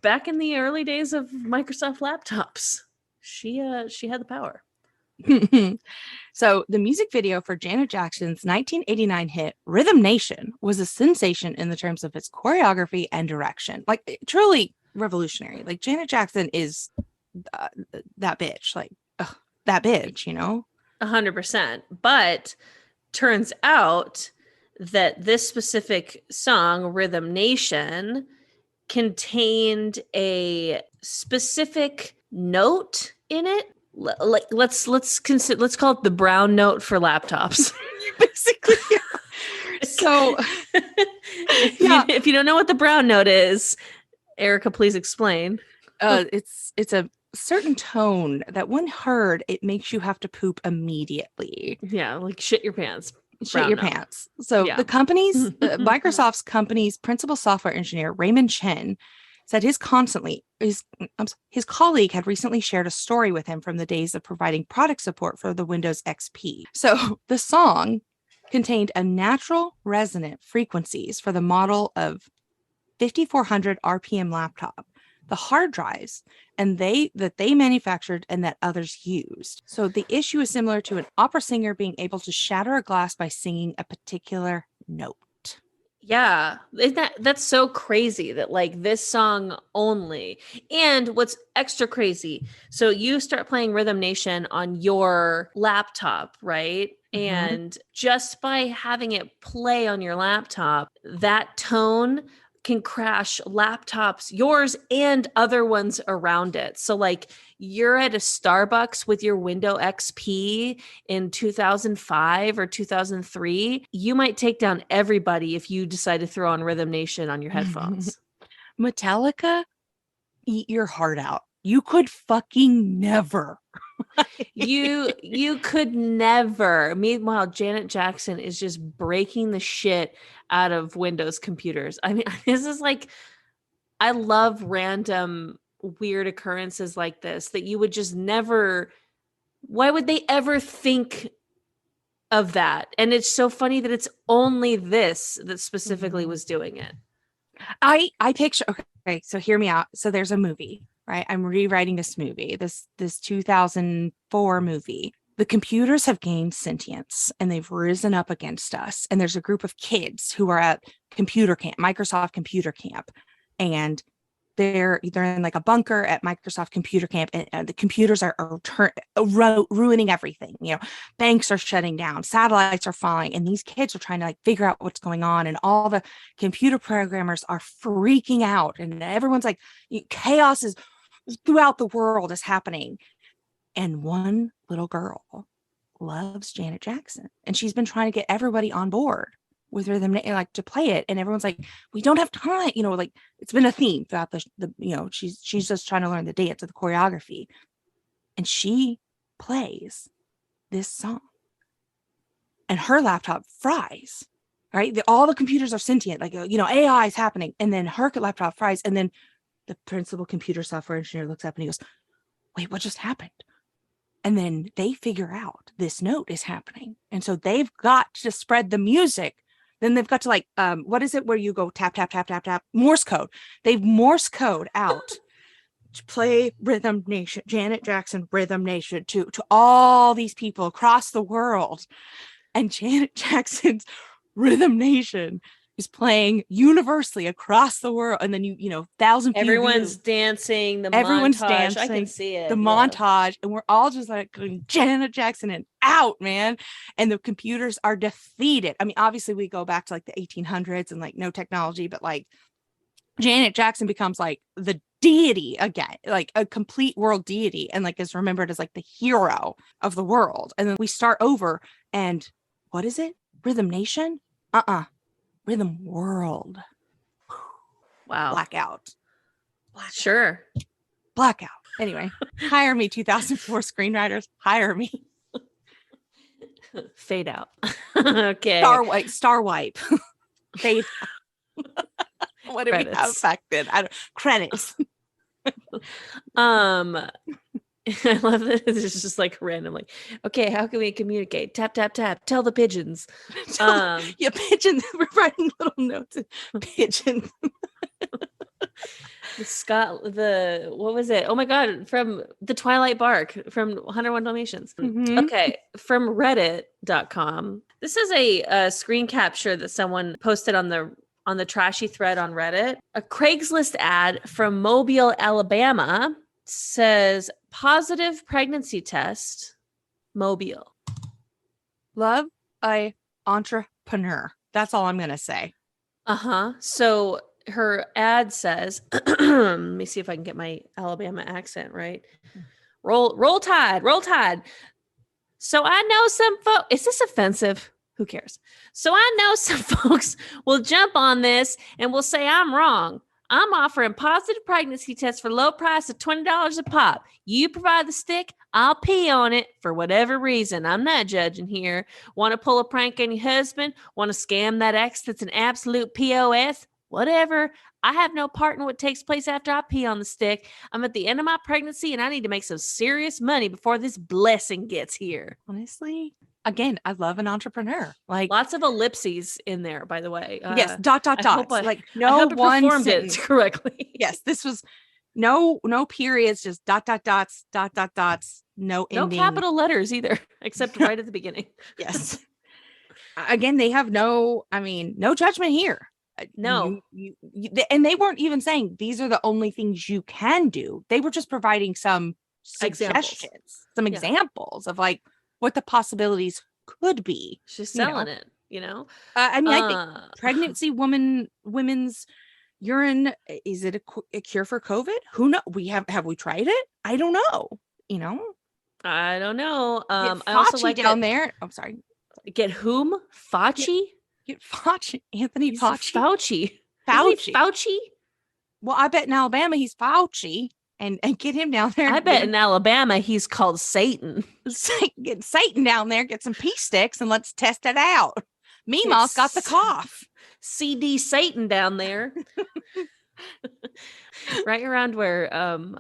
back in the early days of Microsoft laptops, she had the power. So the music video for Janet Jackson's 1989 hit "Rhythm Nation" was a sensation in the terms of its choreography and direction. Like, truly revolutionary. Like, Janet Jackson is that bitch. Like, that bitch. 100%. But turns out that this specific song, Rhythm Nation, contained a specific note in it. Like, let's call it the brown note for laptops. Basically. Yeah. So if you don't know what the brown note is, Erika, please explain. It's a certain tone that when heard, it makes you have to poop immediately. Yeah, like shit your pants. Pants. So the company's Microsoft's company's principal software engineer, Raymond Chen, said his colleague had recently shared a story with him from the days of providing product support for the Windows XP. So the song contained a natural resonant frequencies for the model of 5400 RPM laptop, the hard drives, and they manufactured and that others used. So the issue is similar to an opera singer being able to shatter a glass by singing a particular note. Yeah, that's so crazy that like this song only. And what's extra crazy, so you start playing Rhythm Nation on your laptop, right? Mm-hmm. And just by having it play on your laptop, that tone can crash laptops, yours and other ones around it. So like you're at a Starbucks with your Windows XP in 2005 or 2003, you might take down everybody if you decide to throw on Rhythm Nation on your headphones. Metallica, eat your heart out. You could fucking never. You could never. Meanwhile, Janet Jackson is just breaking the shit out of Windows computers. I mean, this is like, I love random weird occurrences like this that you would just never, why would they ever think of that? And it's so funny that it's only this that specifically was doing it. I picture, okay, so hear me out. So there's a movie, right? I'm rewriting this movie, this 2004 movie. The computers have gained sentience and they've risen up against us. And there's a group of kids who are at computer camp, Microsoft computer camp. And they're in like a bunker at Microsoft computer camp, and the computers are ruining everything. Banks are shutting down, satellites are falling, and these kids are trying to like figure out what's going on. And all the computer programmers are freaking out, and everyone's like, chaos is throughout the world is happening. And one little girl loves Janet Jackson, and she's been trying to get everybody on board with rhythm, like to play it. And everyone's like, we don't have time, like it's been a theme throughout the she's just trying to learn the dance of the choreography. And she plays this song and her laptop fries, right? All the computers are sentient, like, AI is happening. And then her laptop fries. And then the principal computer software engineer looks up and he goes, wait, what just happened? And then they figure out this note is happening. And so they've got to spread the music. Then they've got to like, what is it where you go tap, tap, tap, tap, tap, Morse code. They've Morse code out to play Rhythm Nation, Janet Jackson Rhythm Nation to all these people across the world. And Janet Jackson's Rhythm Nation is playing universally across the world. And then everyone's dancing, everyone's montage. dancing, I can see it. The montage, and we're all just like going Janet Jackson and out, man. And the computers are defeated. I mean, obviously we go back to like the 1800s and like no technology, but like Janet Jackson becomes like the deity again, like a complete world deity, and like is remembered as like the hero of the world. And then we start over, and what is it? Rhythm Nation? Rhythm World. Wow. Blackout. Sure. Blackout. Anyway, hire me, 2004 screenwriters. Hire me. Fade out. Okay. Star wipe. Fade. What do we have back then? Credits. I love that it's just like randomly. Okay, how can we communicate? Tap, tap, tap. Tell the pigeons. Pigeons. We're writing little notes. Pigeons. What was it? Oh my God, from the Twilight Bark from 101 Dalmatians. Mm-hmm. Okay, from reddit.com. This is a screen capture that someone posted on the trashy thread on Reddit. A Craigslist ad from Mobile, Alabama says positive pregnancy test, Mobile. Love a entrepreneur. That's all I'm going to say. So her ad says, let me see if I can get my Alabama accent right. Roll Tide, roll Tide. So I know some folks, is this offensive? Who cares? So I know some folks will jump on this and will say I'm wrong. I'm offering positive pregnancy tests for low price of $20 a pop. You provide the stick, I'll pee on it for whatever reason. I'm not judging here. Want to pull a prank on your husband? Want to scam that ex that's an absolute POS? Whatever. I have no part in what takes place after I pee on the stick. I'm at the end of my pregnancy and I need to make some serious money before this blessing gets here. Honestly, again, I love an entrepreneur. Like lots of ellipses in there, by the way. Yes, dots. Like no one performed it correctly. Yes, this was no periods, just dots. No ending. No capital letters either, except right at the beginning. Yes. Again, they have no judgment here. No. And they weren't even saying these are the only things you can do. They were just providing some suggestions, examples of like what the possibilities could be. She's selling it, I think pregnancy women's urine, is it a cure for COVID? Who knows? Have we tried it? I don't know. I don't know. I also like down there. I'm sorry. Get whom? Fauci? Get Fauci. Anthony Fauci. Fauci? Well, I bet in Alabama he's Fauci. And get him down there. I bet in Alabama he's called Satan. Get Satan down there, get some pee sticks, and let's test it out. Meemaw's got the cough. CD Satan down there. Right around where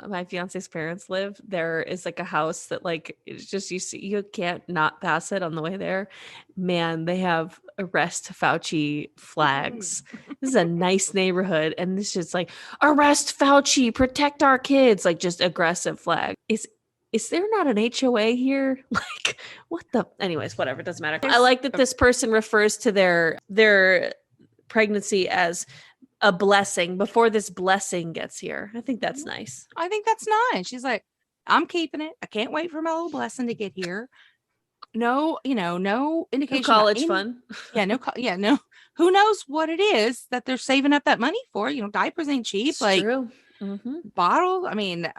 my fiance's parents live, there is like a house that like it's just you can't not pass it on the way there. Man, they have arrest Fauci flags. This is a nice neighborhood. And this is like, arrest Fauci, protect our kids. Like just aggressive flag. Is there not an HOA here? Like what the, anyways, whatever. Doesn't matter. I like that this person refers to their pregnancy as a blessing before this blessing gets here. I think that's nice. I think that's nice. She's like, I'm keeping it. I can't wait for my little blessing to get here. No, no indication. No college fun. Yeah, no. Who knows what it is that they're saving up that money for? Diapers ain't cheap. It's like true. Bottles. I mean,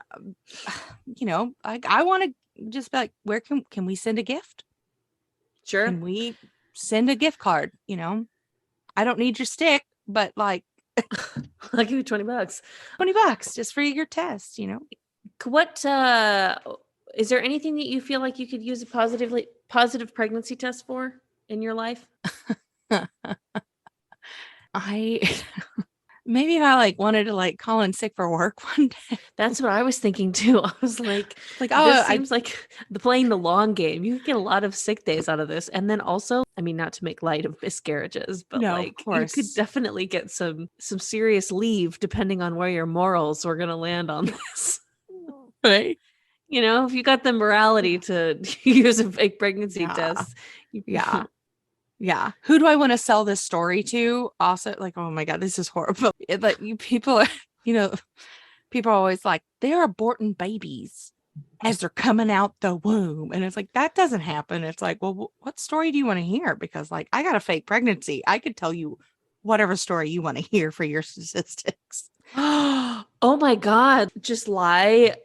I want to just be like, where can we send a gift? Sure. Can we send a gift card? I don't need your stick, but like, I'll give you $20. $20 just for your test. What is there anything that you feel like you could use a positive pregnancy test for in your life? Maybe if I wanted to call in sick for work one day. That's what I was thinking too. I was like, this seems like playing the long game. You could get a lot of sick days out of this. And then also, I mean, not to make light of miscarriages, but no, of course. You could definitely get some serious leave depending on where your morals are going to land on this. Right. If you got the morality to use a fake pregnancy test. Yeah. Who do I want to sell this story to? Also, oh my God, this is horrible. People are always like, they're aborting babies as they're coming out the womb. And it's like, that doesn't happen. It's like, well, what story do you want to hear? Because I got a fake pregnancy. I could tell you whatever story you want to hear for your statistics. Oh my God. Just lie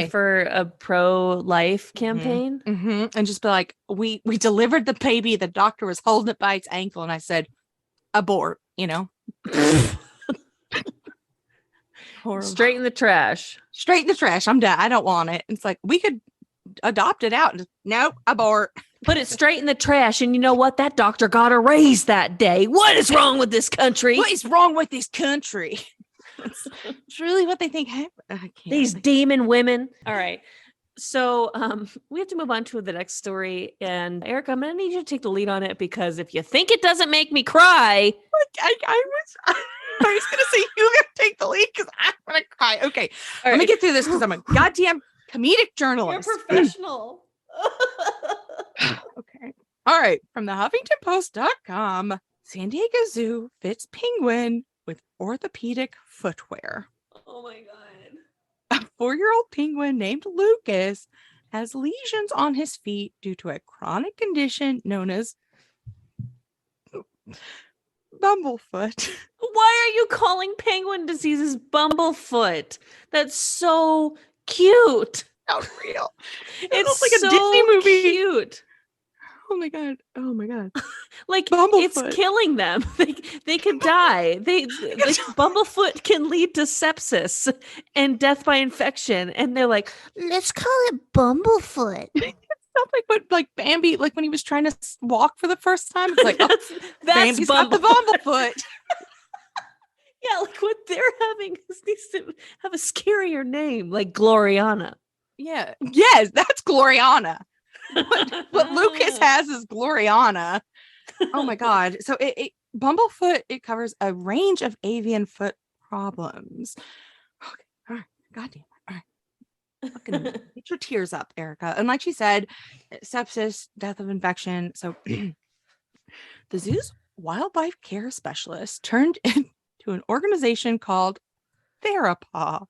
for a pro-life campaign. Mm-hmm. And just be like, we delivered the baby. The doctor was holding it by its ankle. And I said, abort, Straight in the trash. I'm done. I don't want it. It's like, we could adopt it out. And nope, abort. Put it straight in the trash. And you know what? That doctor got a raise that day. What is wrong with this country? What is wrong with this country? It's really what they think happened. These demon women. All right. So we have to move on to the next story. And Erika, I'm going to need you to take the lead on it because if you think it doesn't make me cry. I was going to say you're going to take the lead because I'm going to cry. Okay. Let me get through this because I'm a goddamn comedic journalist. You're professional. Okay. All right. From the HuffingtonPost.com, San Diego Zoo fits penguin with orthopedic footwear. Oh my God. A 4-year-old penguin named Lucas has lesions on his feet due to a chronic condition known as Bumblefoot. Why are you calling penguin diseases Bumblefoot? That's so cute. Not real. It's like a so Disney movie. Cute. Oh my God. Like Bumblefoot. It's killing them. They could die. Bumblefoot can lead to sepsis and death by infection. And they're like, let's call it Bumblefoot. It's not like Bambi, when he was trying to walk for the first time. It's like, that's Bambi's got the Bumblefoot. Yeah, what they're having needs to have a scarier name, like Gloriana. Yeah. Yes, that's Gloriana. What Lucas has is Gloriana. Oh my God. So Bumblefoot, it covers a range of avian foot problems. Okay. All right. Goddamn. All right. Fucking get your tears up, Erika. And like she said, sepsis, death of infection. So the zoo's wildlife care specialist turned into an organization called Therapaw,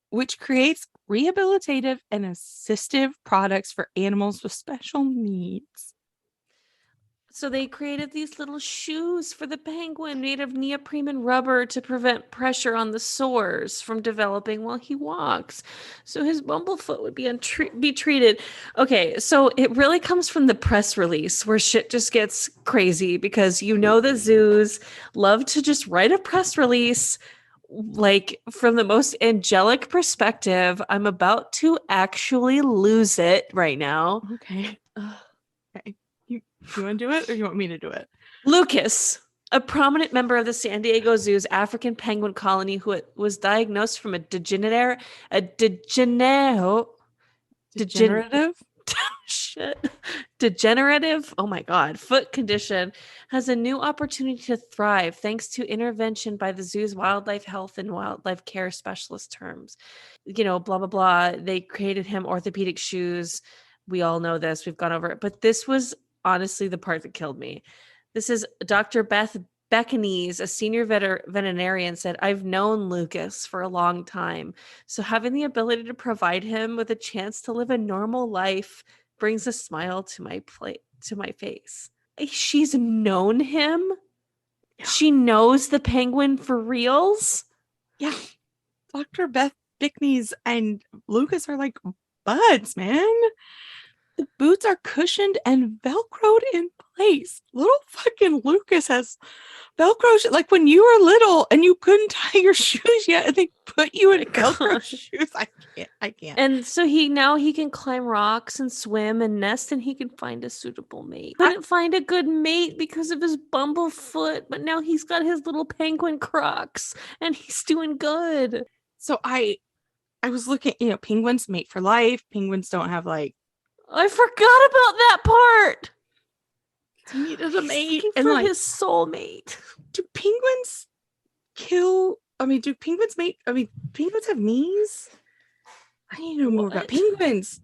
which creates rehabilitative and assistive products for animals with special needs. So they created these little shoes for the penguin made of neoprene and rubber to prevent pressure on the sores from developing while he walks. So his Bumblefoot would be treated. Okay, so it really comes from the press release where shit just gets crazy because the zoos love to just write a press release from the most angelic perspective. I'm about to actually lose it right now. Okay. Okay. You want to do it or you want me to do it? Lucas, a prominent member of the San Diego Zoo's African penguin colony who was diagnosed from a degenerative shit. Degenerative, oh my God, foot condition has a new opportunity to thrive thanks to intervention by the zoo's wildlife health and wildlife care specialist terms. Blah, blah, blah. They created him orthopedic shoes. We all know this. We've gone over it. But this was honestly the part that killed me. This is Dr. Beth Beckenese, a senior veterinarian, said, I've known Lucas for a long time. So having the ability to provide him with a chance to live a normal life brings a smile to my face. She's known him. Yeah. She knows the penguin for reals. Yeah. Dr. Beth Bickney's and Lucas are like buds, man. The boots are cushioned and velcroed in place. Little fucking Lucas has Velcro, like when you were little and you couldn't tie your shoes yet, and they put you in Velcro shoes. I can't. And so he can climb rocks and swim and nest, and he can find a suitable mate. Couldn't find a good mate because of his bumblefoot, but now he's got his little penguin Crocs, and he's doing good. So I was looking, penguins mate for life. Penguins don't have like. I forgot about that part. He needed a mate and for his soulmate. Do penguins kill? Do penguins mate? Penguins have knees. I need to know more about penguins.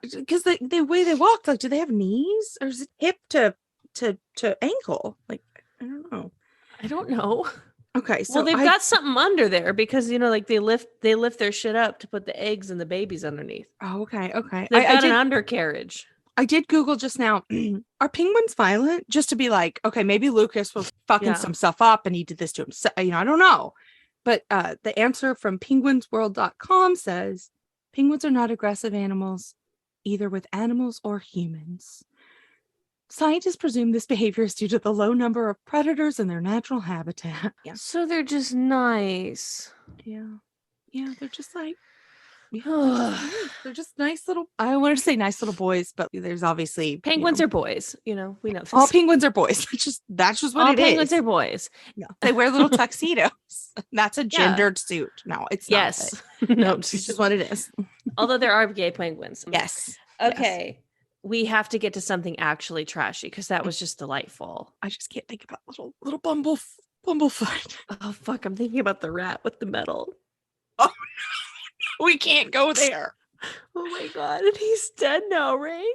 Because the way they walk, like, do they have knees, or is it hip to ankle? Like, I don't know. Okay, so they've got something under there because like they lift their shit up to put the eggs and the babies underneath. Oh, okay. They've got an undercarriage. I did Google just now. Are penguins violent? Just to be like, okay, maybe Lucas was fucking some stuff up and he did this to himself. I don't know. But the answer from penguinsworld.com says penguins are not aggressive animals, either with animals or humans. Scientists presume this behavior is due to the low number of predators in their natural habitat. Yeah. So they're just nice. Yeah. Yeah, they're just like, they're just nice little, I want to say nice little boys, but there's obviously penguins are boys, we know this. All penguins are boys. That's just what all it is. Penguins are boys. No. They wear little tuxedos. That's a gendered suit. No, it's not. Yes. No, it's just what it is. Although there are gay penguins. Yes. Okay. Yes. We have to get to something actually trashy because that was just delightful. I just can't think about little Bumblefoot. Oh fuck! I'm thinking about the rat with the medal. Oh no, we can't go there. Oh my God, and he's dead now, right?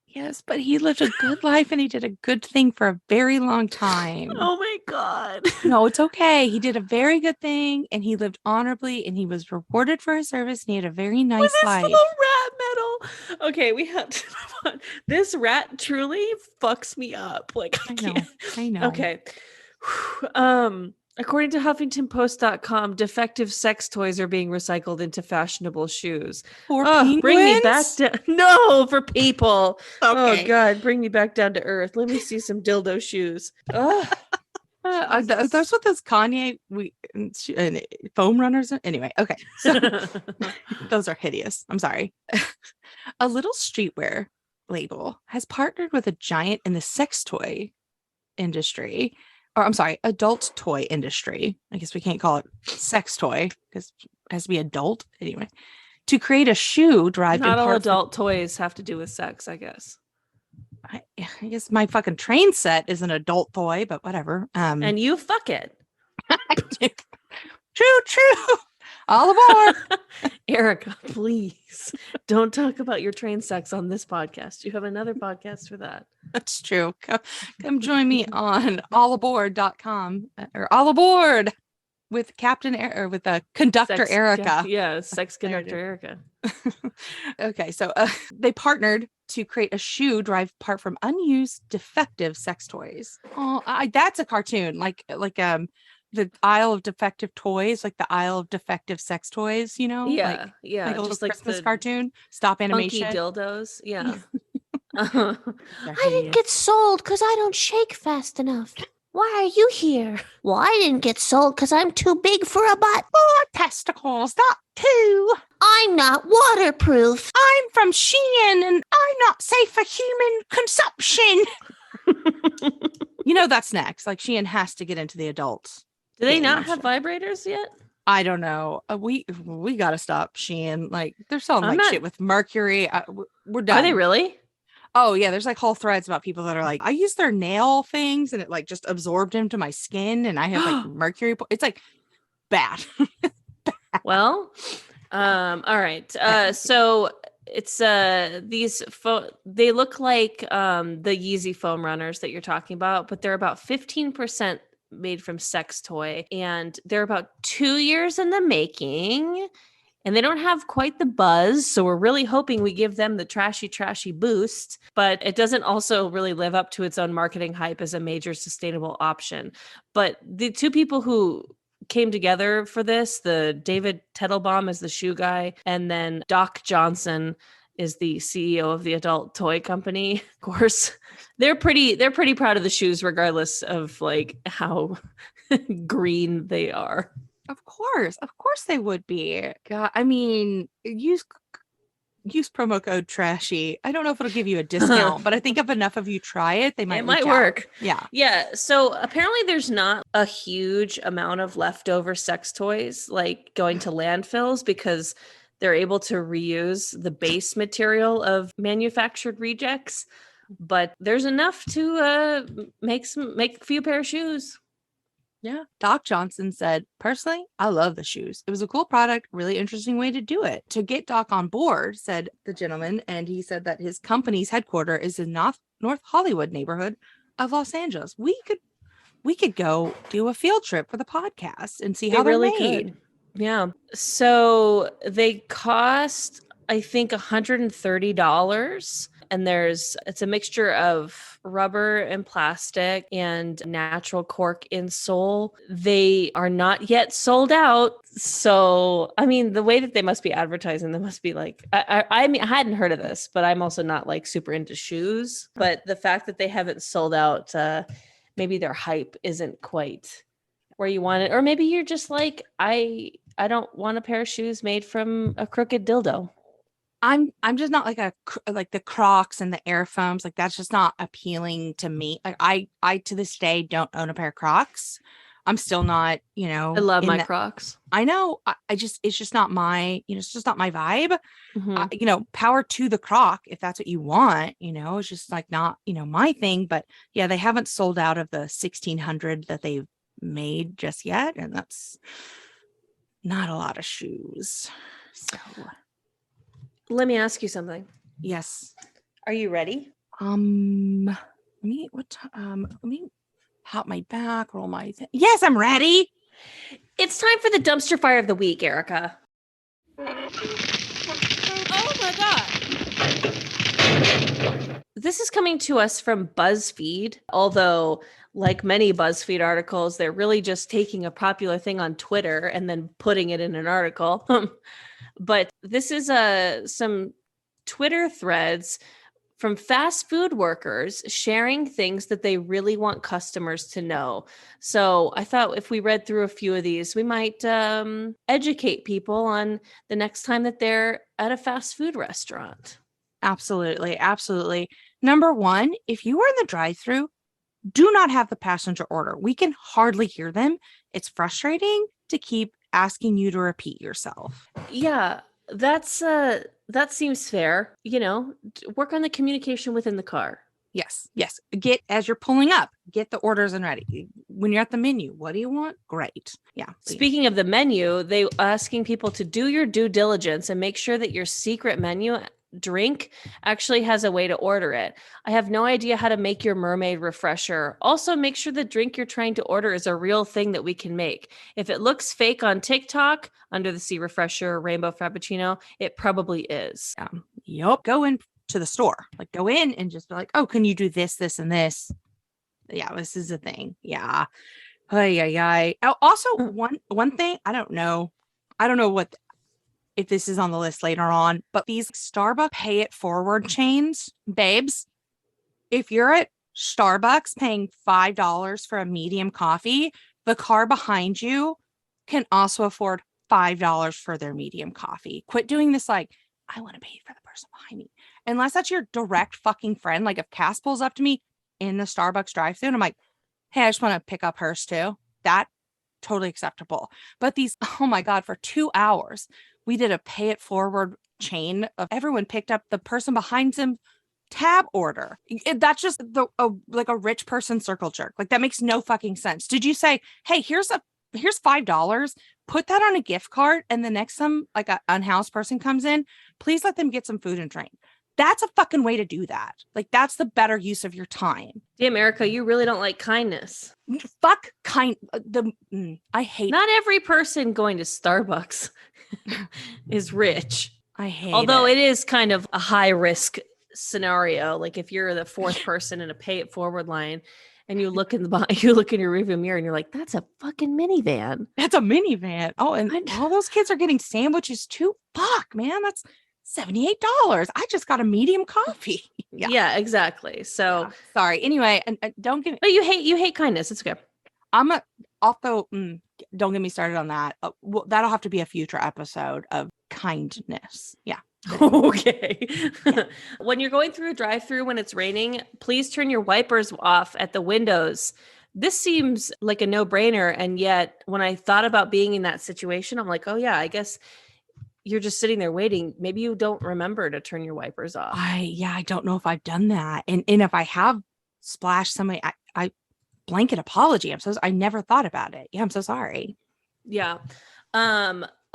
Yes, but he lived a good life and he did a good thing for a very long time. Oh my God. No, it's okay. He did a very good thing and he lived honorably and he was rewarded for his service and he had a very nice life. Little rat medal. Okay, we have to move on. This rat truly fucks me up. Like I know. Okay. According to HuffingtonPost.com, defective sex toys are being recycled into fashionable shoes. For penguins? Bring me back down. No, for people. Okay. Oh God, bring me back down to earth. Let me see some dildo shoes. That's what those Kanye foam runners are. Anyway, okay. So those are hideous. I'm sorry. A little streetwear label has partnered with a giant in the sex toy industry. Or I'm sorry, adult toy industry. I guess we can't call it sex toy because it has to be adult anyway. To create a shoe derived Not all adult toys have to do with sex, I guess. I guess my fucking train set is an adult toy, but whatever. And you fuck it. True. All aboard. Erika, please don't talk about your train sex on this podcast. You have another podcast for that. That's true. Come join me on allaboard.com or all aboard with Captain or with the conductor Erika. Sex conductor Erika. Okay, so they partnered to create a shoe derived part from unused defective sex toys. Oh, that's a cartoon like the aisle of defective toys, like the aisle of defective sex toys, Yeah. Like a little just Christmas cartoon. Stop animation. Funky dildos. Yeah. I didn't get sold because I don't shake fast enough. Why are you here? Well, I didn't get sold because I'm too big for a butt. 4 testicles, not 2. I'm not waterproof. I'm from Shein and I'm not safe for human consumption. That's next. Like Shein has to get into the adults. Do they not have vibrators yet? I don't know. We got to stop Shein. Like they're selling shit with mercury. We're done. Are they really? Oh yeah, there's like whole threads about people that are like, I use their nail things and it like just absorbed into my skin and I have like mercury. It's like bad. Well, all right. So it's they look like the Yeezy foam runners that you're talking about, but they're about 15% made from sex toy, and they're about 2 years in the making. And they don't have quite the buzz, so we're really hoping we give them the trashy boost, but it doesn't also really live up to its own marketing hype as a major sustainable option. But the two people who came together for this, the David Tetelbaum is the shoe guy, and then Doc Johnson is the CEO of the adult toy company. Of course, they're pretty proud of the shoes, regardless of like how green they are. Of course they would be. God, I mean, use promo code trashy. I don't know if it'll give you a discount, but I think if enough of you try it, they might. It might work. Yeah. So apparently, there's not a huge amount of leftover sex toys like going to landfills because they're able to reuse the base material of manufactured rejects. But there's enough to make a few pair of shoes. Yeah. Doc Johnson said, personally, I love the shoes. It was a cool product, really interesting way to do it. To get Doc on board, said the gentleman, and he said that his company's headquarters is in North Hollywood neighborhood of Los Angeles. We could go do a field trip for the podcast and see how they're really made. Could. Yeah. So they cost, I think, $130. And it's a mixture of rubber and plastic and natural cork insole. They are not yet sold out. So, I mean, the way that they must be advertising, they must be like, I mean, I hadn't heard of this, but I'm also not like super into shoes. But the fact that they haven't sold out, maybe their hype isn't quite where you want it. Or maybe you're just like, I don't want a pair of shoes made from a crooked dildo. I'm just not like the Crocs and the Air Foams. Like that's just not appealing to me. Like I to this day don't own a pair of Crocs. I'm still not, I love my Crocs. I know. It's just not my, it's just not my vibe. Mm-hmm. Power to the Croc if that's what you want. It's just like not, my thing. But yeah, they haven't sold out of the 1,600 that they've made just yet, and that's not a lot of shoes. So. Let me ask you something. Yes. Are you ready? Let me pop my back, roll my thing. Yes, I'm ready. It's time for the dumpster fire of the week, Erika. Oh my God. This is coming to us from BuzzFeed, although like many BuzzFeed articles, they're really just taking a popular thing on Twitter and then putting it in an article. But this is some Twitter threads from fast food workers sharing things that they really want customers to know. So I thought if we read through a few of these, we might educate people on the next time that they're at a fast food restaurant. Absolutely. Absolutely. Number one, if you are in the drive-thru, do not have the passenger order. We can hardly hear them. It's frustrating to keep asking you to repeat yourself. Yeah, that seems fair. Work on the communication within the car. Yes. As you're pulling up, get the orders and ready. When you're at the menu, what do you want? Great. Yeah. Speaking of the menu, they asking people to do your due diligence and make sure that your secret menu drink actually has a way to order it. I have no idea how to make your mermaid refresher. Also, make sure the drink you're trying to order is a real thing that we can make. If it looks fake on TikTok, under the sea refresher, rainbow frappuccino, it probably is. Yep. Go in to the store. Like go in and just be like, oh, can you do this, this, and this? Yeah, this is a thing. Yeah. Also, one thing, I don't know if this is on the list later on, but these Starbucks pay it forward chains, babes, if you're at Starbucks paying $5 for a medium coffee, the car behind you can also afford $5 for their medium coffee. Quit doing this like, I want to pay for the person behind me. Unless that's your direct fucking friend. Like if Cass pulls up to me in the Starbucks drive-thru and I'm like, hey, I just want to pick up hers too. That totally acceptable. But these, oh my God, for 2 hours, we did a pay it forward chain of everyone picked up the person behind them tab order. That's just like a rich person circle jerk. Like that makes no fucking sense. Did you say, hey, here's $5, put that on a gift card, and the next time like an unhoused person comes in, please let them get some food and drink? That's a fucking way to do that. Like that's the better use of your time. Damn, Erika, you really don't like kindness. Fuck I hate. Not every person going to Starbucks is rich. I hate. Although it is kind of a high risk scenario. Like if you're the fourth person in a pay it forward line and you look in your rearview mirror and you're like, that's a fucking minivan. That's a minivan. Oh, and all those kids are getting sandwiches too. Fuck, man, that's $78. I just got a medium coffee. Yeah, exactly. So sorry. Anyway, and don't get. But you hate kindness. It's okay. Don't get me started on that. That'll have to be a future episode of kindness. Yeah. Okay. When you're going through a drive-through when it's raining, please turn your wipers off at the windows. This seems like a no-brainer. And yet when I thought about being in that situation, I'm like, oh yeah, I guess you're just sitting there waiting. Maybe you don't remember to turn your wipers off. I don't know if I've done that. And if I have splashed somebody, I blanket apology. I never thought about it. Yeah, I'm so sorry. Yeah.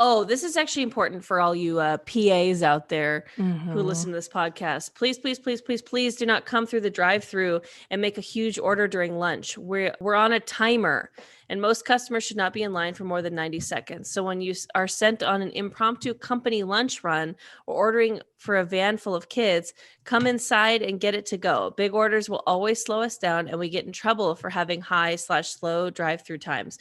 Oh, this is actually important for all you PAs out there who listen to this podcast. Please, please, please, please, please do not come through the drive-through and make a huge order during lunch. We're on a timer, and most customers should not be in line for more than 90 seconds. So when you are sent on an impromptu company lunch run or ordering for a van full of kids, come inside and get it to go. Big orders will always slow us down, and we get in trouble for having high/slow drive-through times.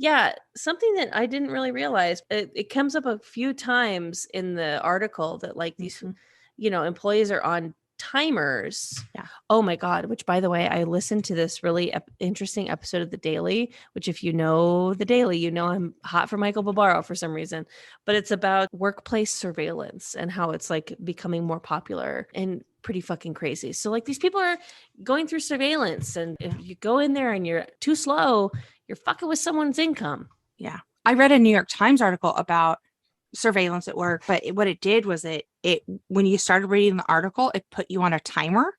Yeah, something that I didn't really realize, it comes up a few times in the article that like these, employees are on timers. Yeah. Oh my God. Which, by the way, I listened to this really interesting episode of The Daily, which if you know The Daily, I'm hot for Michael Barbaro for some reason, but it's about workplace surveillance and how it's like becoming more popular and pretty fucking crazy. So like these people are going through surveillance, and if you go in there and you're too slow, you're fucking with someone's income. Yeah. I read a New York Times article about surveillance at work, but what it did was it when you started reading the article, it put you on a timer.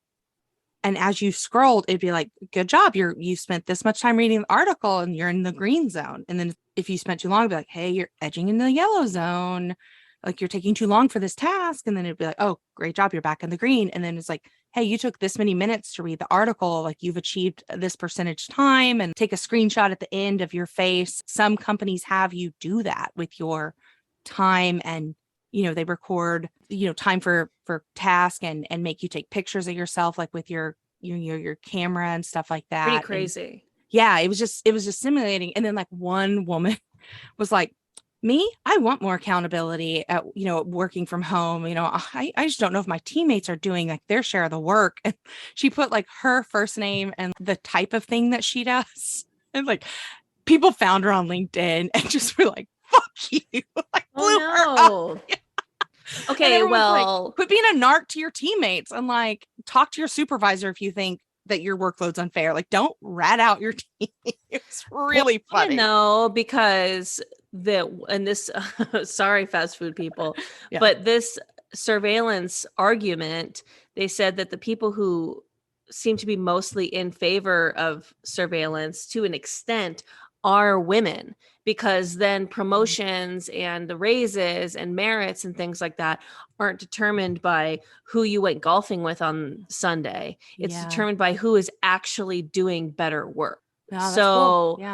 And as you scrolled, it'd be like, good job. You spent this much time reading the article and you're in the green zone. And then if you spent too long, it'd be like, hey, you're edging in the yellow zone. Like you're taking too long for this task. And then it'd be like, oh, great job. You're back in the green. And then it's like, hey, you took this many minutes to read the article. Like you've achieved this percentage time, and take a screenshot at the end of your face. Some companies have you do that with your time, and, they record, time for task and make you take pictures of yourself, like with your camera and stuff like that. Pretty crazy. And yeah. It was just simulating. And then like one woman was like, me, I want more accountability at, working from home. I just don't know if my teammates are doing like their share of the work. And she put like her first name and the type of thing that she does. And like people found her on LinkedIn and just were like, fuck you. Like blew her up. Okay, well, like, quit being a narc to your teammates and like talk to your supervisor if you think that your workload's unfair. Like don't rat out your team. It's really funny. No, because sorry, fast food people, but this surveillance argument, they said that the people who seem to be mostly in favor of surveillance to an extent are women, because then promotions and the raises and merits and things like that aren't determined by who you went golfing with on Sunday. It's determined by who is actually doing better work. Oh, so cool.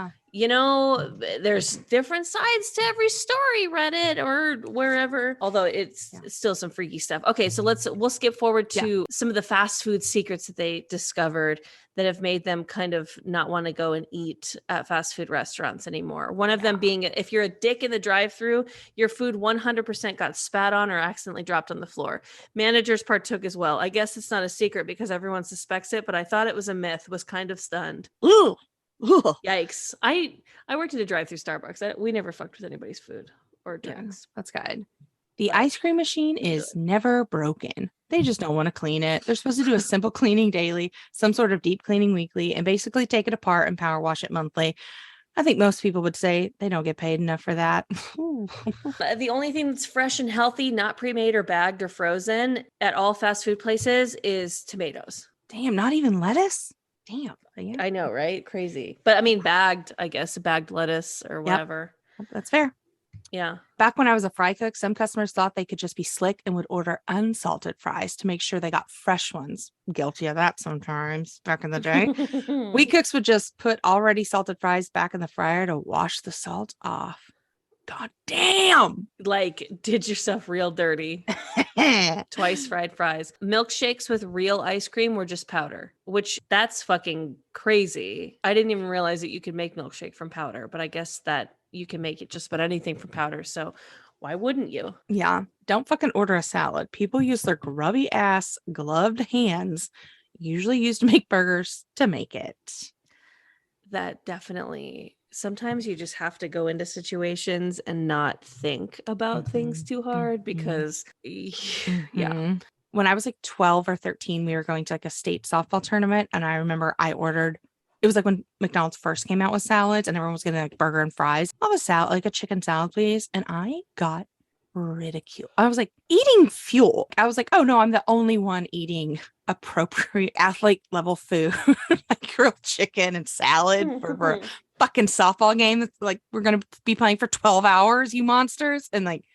there's different sides to every story, Reddit or wherever, although it's still some freaky stuff. Okay, so we'll skip forward to some of the fast food secrets that they discovered that have made them kind of not want to go and eat at fast food restaurants anymore. One of them being, if you're a dick in the drive-thru, your food 100% got spat on or accidentally dropped on the floor. Managers partook as well. I guess it's not a secret because everyone suspects it, but I thought it was a myth, was kind of stunned. Ooh. Yikes. I worked at a drive-through Starbucks. We never fucked with anybody's food or drinks. That's good. The ice cream machine is never broken. They just don't want to clean it. They're supposed to do a simple cleaning daily, some sort of deep cleaning weekly, and basically take it apart and power wash it monthly. I think most people would say they don't get paid enough for that. The only thing that's fresh and healthy, not pre-made or bagged or frozen at all fast food places is tomatoes. Damn, not even lettuce? Damn. Yeah. I know, right? Crazy. But I mean, bagged, I guess, bagged lettuce or whatever. That's fair. Yeah. Back when I was a fry cook, some customers thought they could just be slick and would order unsalted fries to make sure they got fresh ones. Guilty of that sometimes back in the day. We cooks would just put already salted fries back in the fryer to wash the salt off. God damn. Like, did yourself real dirty. Twice fried fries. Milkshakes with real ice cream were just powder, which that's fucking crazy. I didn't even realize that you could make milkshake from powder, but I guess that you can make it just about anything from powder. So why wouldn't you? Yeah. Don't fucking order a salad. People use their grubby ass gloved hands, usually used to make burgers, to make it. That definitely, sometimes you just have to go into situations and not think about things too hard because yeah. When I was like 12 or 13, we were going to like a state softball tournament. And I remember I ordered, it was like when McDonald's first came out with salads and everyone was getting like burger and fries. I'll have a salad, like a chicken salad, please. And I got ridiculed. I was like, eating fuel. I was like, oh no, I'm the only one eating appropriate athlete level food, like grilled chicken and salad for a fucking softball game that's like we're gonna be playing for 12 hours, you monsters. And like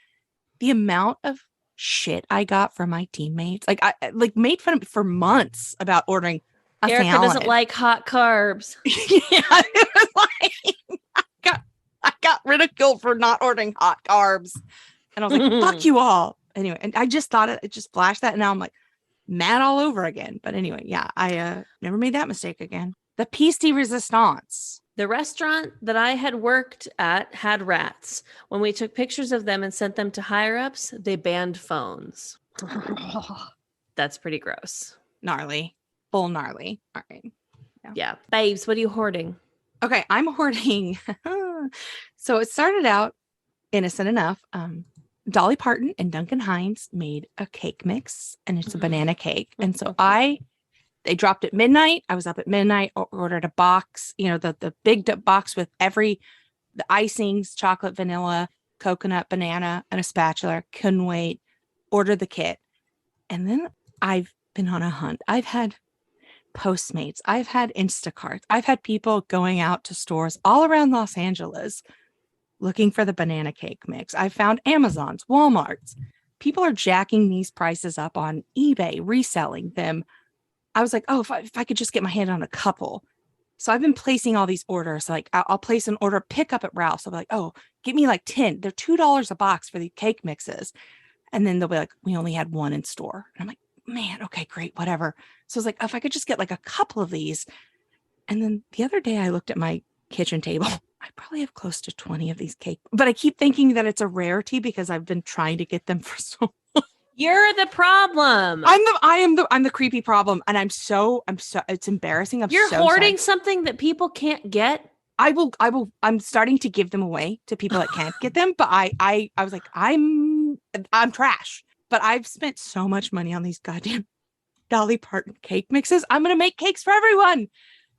the amount of shit I got from my teammates, like I like made fun of me for months about ordering a Erika salad. doesn't like hot carbs. Yeah, it was like I got ridiculed for not ordering hot carbs. And I was like, fuck you all. Anyway, and I just thought it just flashed that. And now I'm like mad all over again. But anyway, yeah, I never made that mistake again. The piece de resistance. The restaurant that I had worked at had rats. When we took pictures of them and sent them to higher ups, they banned phones. That's pretty gross. Gnarly. Full gnarly. All right. Yeah. Babes, what are you hoarding? Okay, I'm hoarding. So it started out innocent enough. Dolly Parton and Duncan Hines made a cake mix, and it's a banana cake. And so they dropped at midnight. I was up at midnight, ordered a box, the big box with the icings, chocolate, vanilla, coconut, banana, and a spatula. Couldn't wait. Ordered the kit. And then I've been on a hunt. I've had Postmates. I've had Instacarts. I've had people going out to stores all around Los Angeles looking for the banana cake mix. I found Amazon's, Walmart's. People are jacking these prices up on eBay, reselling them. I was like, oh, if I could just get my hand on a couple. So I've been placing all these orders. Like I'll place an order, pick up at Ralph's. I'll be like, oh, get me like 10. They're $2 a box for the cake mixes. And then they'll be like, we only had one in store. And I'm like, man, okay, great, whatever. So I was like, if I could just get like a couple of these. And then the other day I looked at my kitchen table. I probably have close to 20 of these cakes, but I keep thinking that it's a rarity because I've been trying to get them for so long. You're the problem. I'm the creepy problem. And I'm so, it's embarrassing. You're hoarding something that people can't get. I'm starting to give them away to people that can't get them. But I was like, I'm trash, but I've spent so much money on these goddamn Dolly Parton cake mixes. I'm going to make cakes for everyone.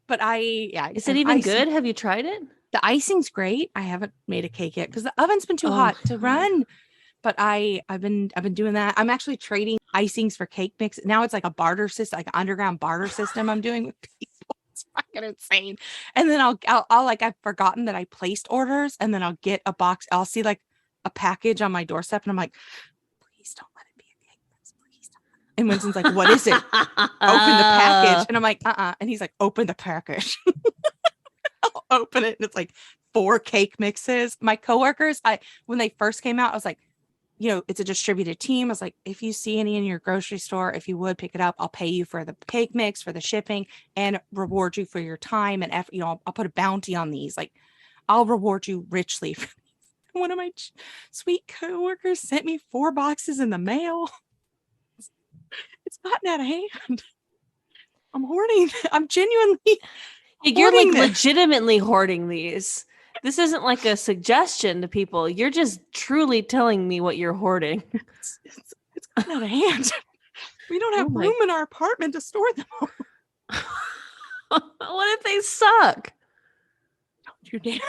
But is it even good? Have you tried it? The icing's great. I haven't made a cake yet because the oven's been too hot to run. But I've been doing that. I'm actually trading icings for cake mix. Now it's like a barter system, like an underground barter system I'm doing with people. It's fucking insane. And then I'll like, I've forgotten that I placed orders, and then I'll get a box. I'll see like a package on my doorstep, and I'm like, please don't let it be a cake mix. Please don't. And Winston's like, what is it? Open the package. And I'm like, And he's like, open the package. I'll open it, and it's like 4 cake mixes. My coworkers, when they first came out, I was like, it's a distributed team. I was like, if you see any in your grocery store, if you would pick it up, I'll pay you for the cake mix, for the shipping, and reward you for your time and effort. I'll put a bounty on these. Like, I'll reward you richly for these. One of my sweet coworkers sent me 4 boxes in the mail. It's gotten out of hand. I'm hoarding. I'm genuinely. You're like legitimately hoarding these. This isn't like a suggestion to people. You're just truly telling me what you're hoarding. It's gotten out of hand. We don't have room in our apartment to store them all. What if they suck? You dare.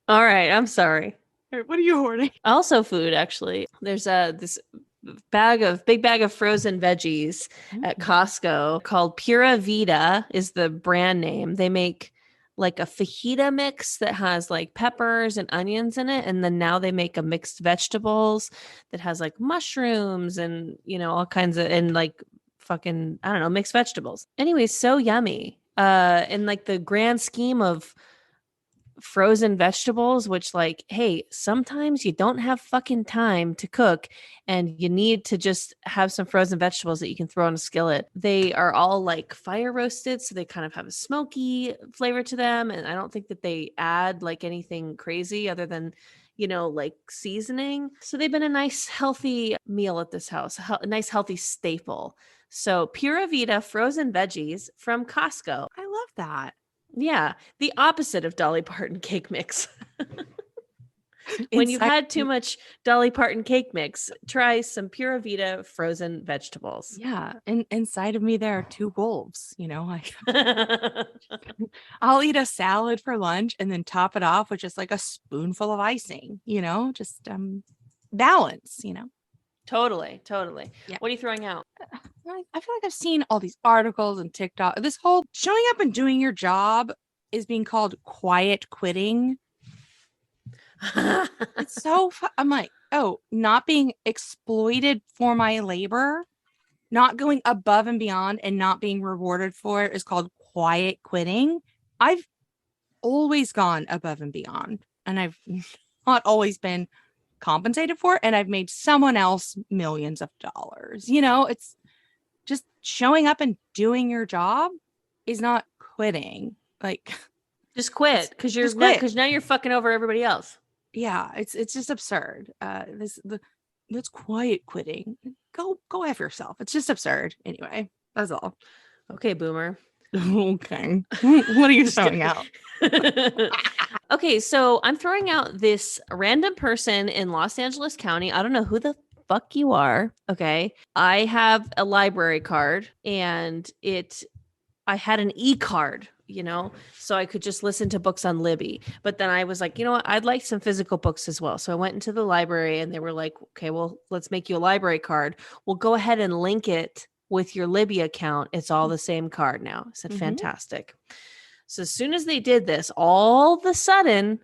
All right, I'm sorry. What are you hoarding? Also food, actually. There's this big bag of frozen veggies at Costco called Pura Vida is the brand name. They make like a fajita mix that has like peppers and onions in it, and then now they make a mixed vegetables that has like mushrooms and all kinds of, and like fucking, I don't know, mixed vegetables. Anyway, so yummy. In like the grand scheme of frozen vegetables, which like, hey, sometimes you don't have fucking time to cook and you need to just have some frozen vegetables that you can throw in a skillet. They are all like fire roasted, so they kind of have a smoky flavor to them, and I don't think that they add like anything crazy other than like seasoning. So they've been a nice healthy meal at this house, a nice healthy staple. So Pura Vida frozen veggies from Costco. I love that. Yeah, the opposite of Dolly Parton cake mix. When you've had too much Dolly Parton cake mix, try some Pura Vida frozen vegetables. Yeah, and inside of me there are two wolves. I'll eat a salad for lunch and then top it off with just like a spoonful of icing. Just balance. Totally. Yeah. What are you throwing out? I feel like I've seen all these articles and TikTok. This whole showing up and doing your job is being called quiet quitting. It's so I'm like, oh, not being exploited for my labor, not going above and beyond and not being rewarded for it is called quiet quitting. I've always gone above and beyond, and I've not always been compensated for it, and I've made someone else millions of dollars. It's just showing up and doing your job is not quitting. Like, just quit because now you're fucking over everybody else. Yeah, it's just absurd. That's quiet quitting. Go F yourself. It's just absurd. Anyway, that's all. Okay, boomer. Okay. What are you throwing out? Okay, so I'm throwing out this random person in Los Angeles County. I don't know who the fuck you are. Okay. I have a library card, and I had an e-card, so I could just listen to books on Libby. But then I was like, you know what? I'd like some physical books as well. So I went into the library, and they were like, okay, well, let's make you a library card. We'll go ahead and link it with your Libby account. It's all the same card now. I said, fantastic. So as soon as they did this, all of a sudden,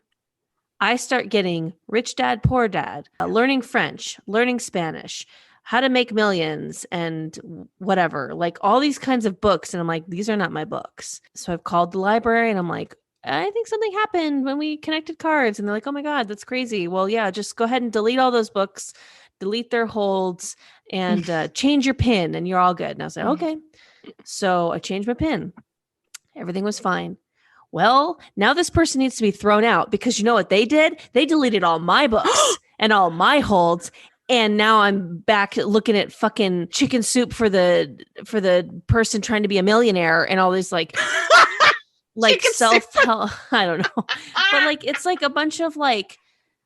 I start getting Rich Dad, Poor Dad, learning French, learning Spanish, how to make millions, and whatever, like all these kinds of books. And I'm like, these are not my books. So I've called the library, and I'm like, I think something happened when we connected cards. And they're like, oh my God, that's crazy. Well, yeah, just go ahead and delete all those books, delete their holds, and change your PIN, and you're all good. And I was like, okay. So I changed my PIN. Everything was fine. Well, now this person needs to be thrown out, because you know what they did? They deleted all my books and all my holds. And now I'm back looking at fucking chicken soup for the person trying to be a millionaire and all these like self-help. I don't know. But like, it's like a bunch of like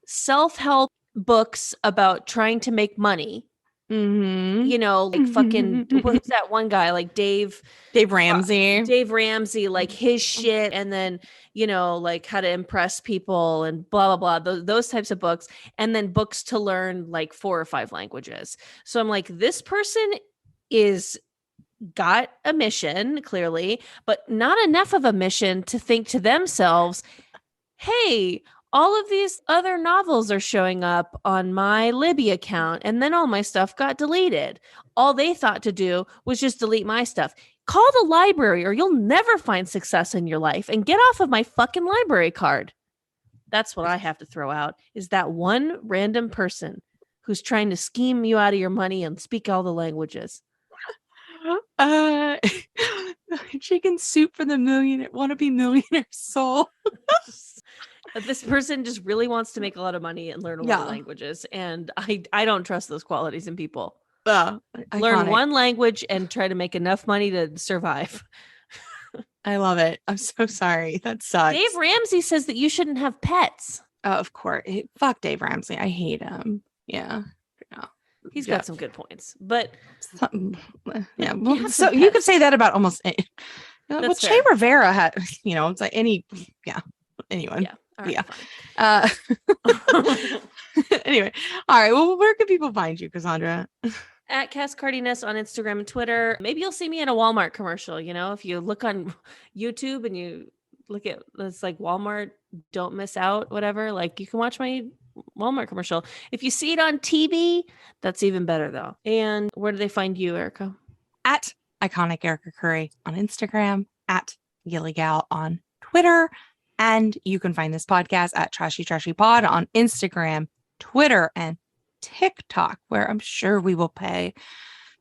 self-help books about trying to make money. Like fucking, what's that one guy? Like Dave Ramsey, like his shit. And then, like how to impress people and blah, blah, blah, those types of books. And then books to learn like 4 or 5 languages. So I'm like, this person got a mission clearly, but not enough of a mission to think to themselves, hey, all of these other novels are showing up on my Libby account, and then all my stuff got deleted. All they thought to do was just delete my stuff. Call the library, or you'll never find success in your life, and get off of my fucking library card. That's what I have to throw out, is that one random person who's trying to scheme you out of your money and speak all the languages. Chicken soup for the wannabe millionaire soul. This person just really wants to make a lot of money and learn a lot of languages. And I don't trust those qualities in people. Learn one language and try to make enough money to survive. I love it. I'm so sorry. That sucks. Dave Ramsey says that you shouldn't have pets. Of course. Fuck Dave Ramsey. I hate him. Yeah. He's got some good points, but yeah. Well, so you could say that about almost any. Well, Che Rivera had, it's like any, yeah. Anyone. Yeah. All right, Yeah. fine. Anyway, all right. Well, where can people find you, Cassandra? At Cardenes on Instagram and Twitter. Maybe you'll see me in a Walmart commercial. If you look on YouTube and you look at it's like Walmart, don't miss out, whatever. Like you can watch my Walmart commercial. If you see it on TV, that's even better though. And where do they find you, Erika? At Iconic Erika Curry on Instagram, at Gilligal on Twitter. And you can find this podcast at Trashy Pod on Instagram, Twitter, and TikTok, where I'm sure we will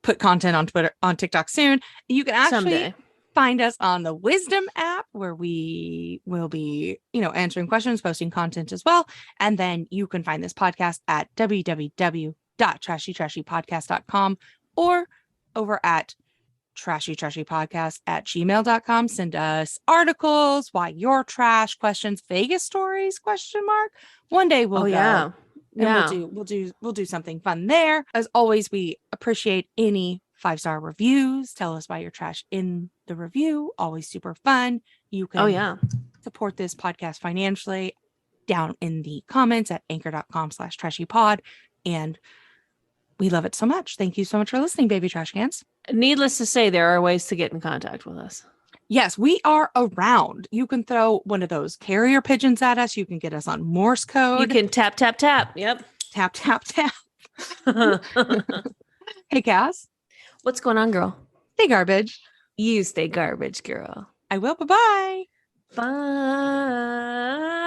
put content on TikTok soon. You can actually Someday find us on the Wisdom app, where we will be, answering questions, posting content as well. And then you can find this podcast at www.trashypodcast.com or over at trashypodcast@gmail.com. Send us articles, why you're trash, questions, Vegas stories, ? One day we'll go. Yeah. And we'll do something fun there. As always, we appreciate any 5-star reviews. Tell us why you're trash in the review. Always super fun. You can support this podcast financially down in the comments at anchor.com/trashypod. And we love it so much. Thank you so much for listening, baby trash cans. Needless to say, there are ways to get in contact with us. Yes, we are around. You can throw one of those carrier pigeons at us. You can get us on Morse code. You can tap, tap, tap. Yep. Tap, tap, tap. Hey, Cass. What's going on, girl? Stay garbage. You stay garbage, girl. I will. Bye-bye. Bye.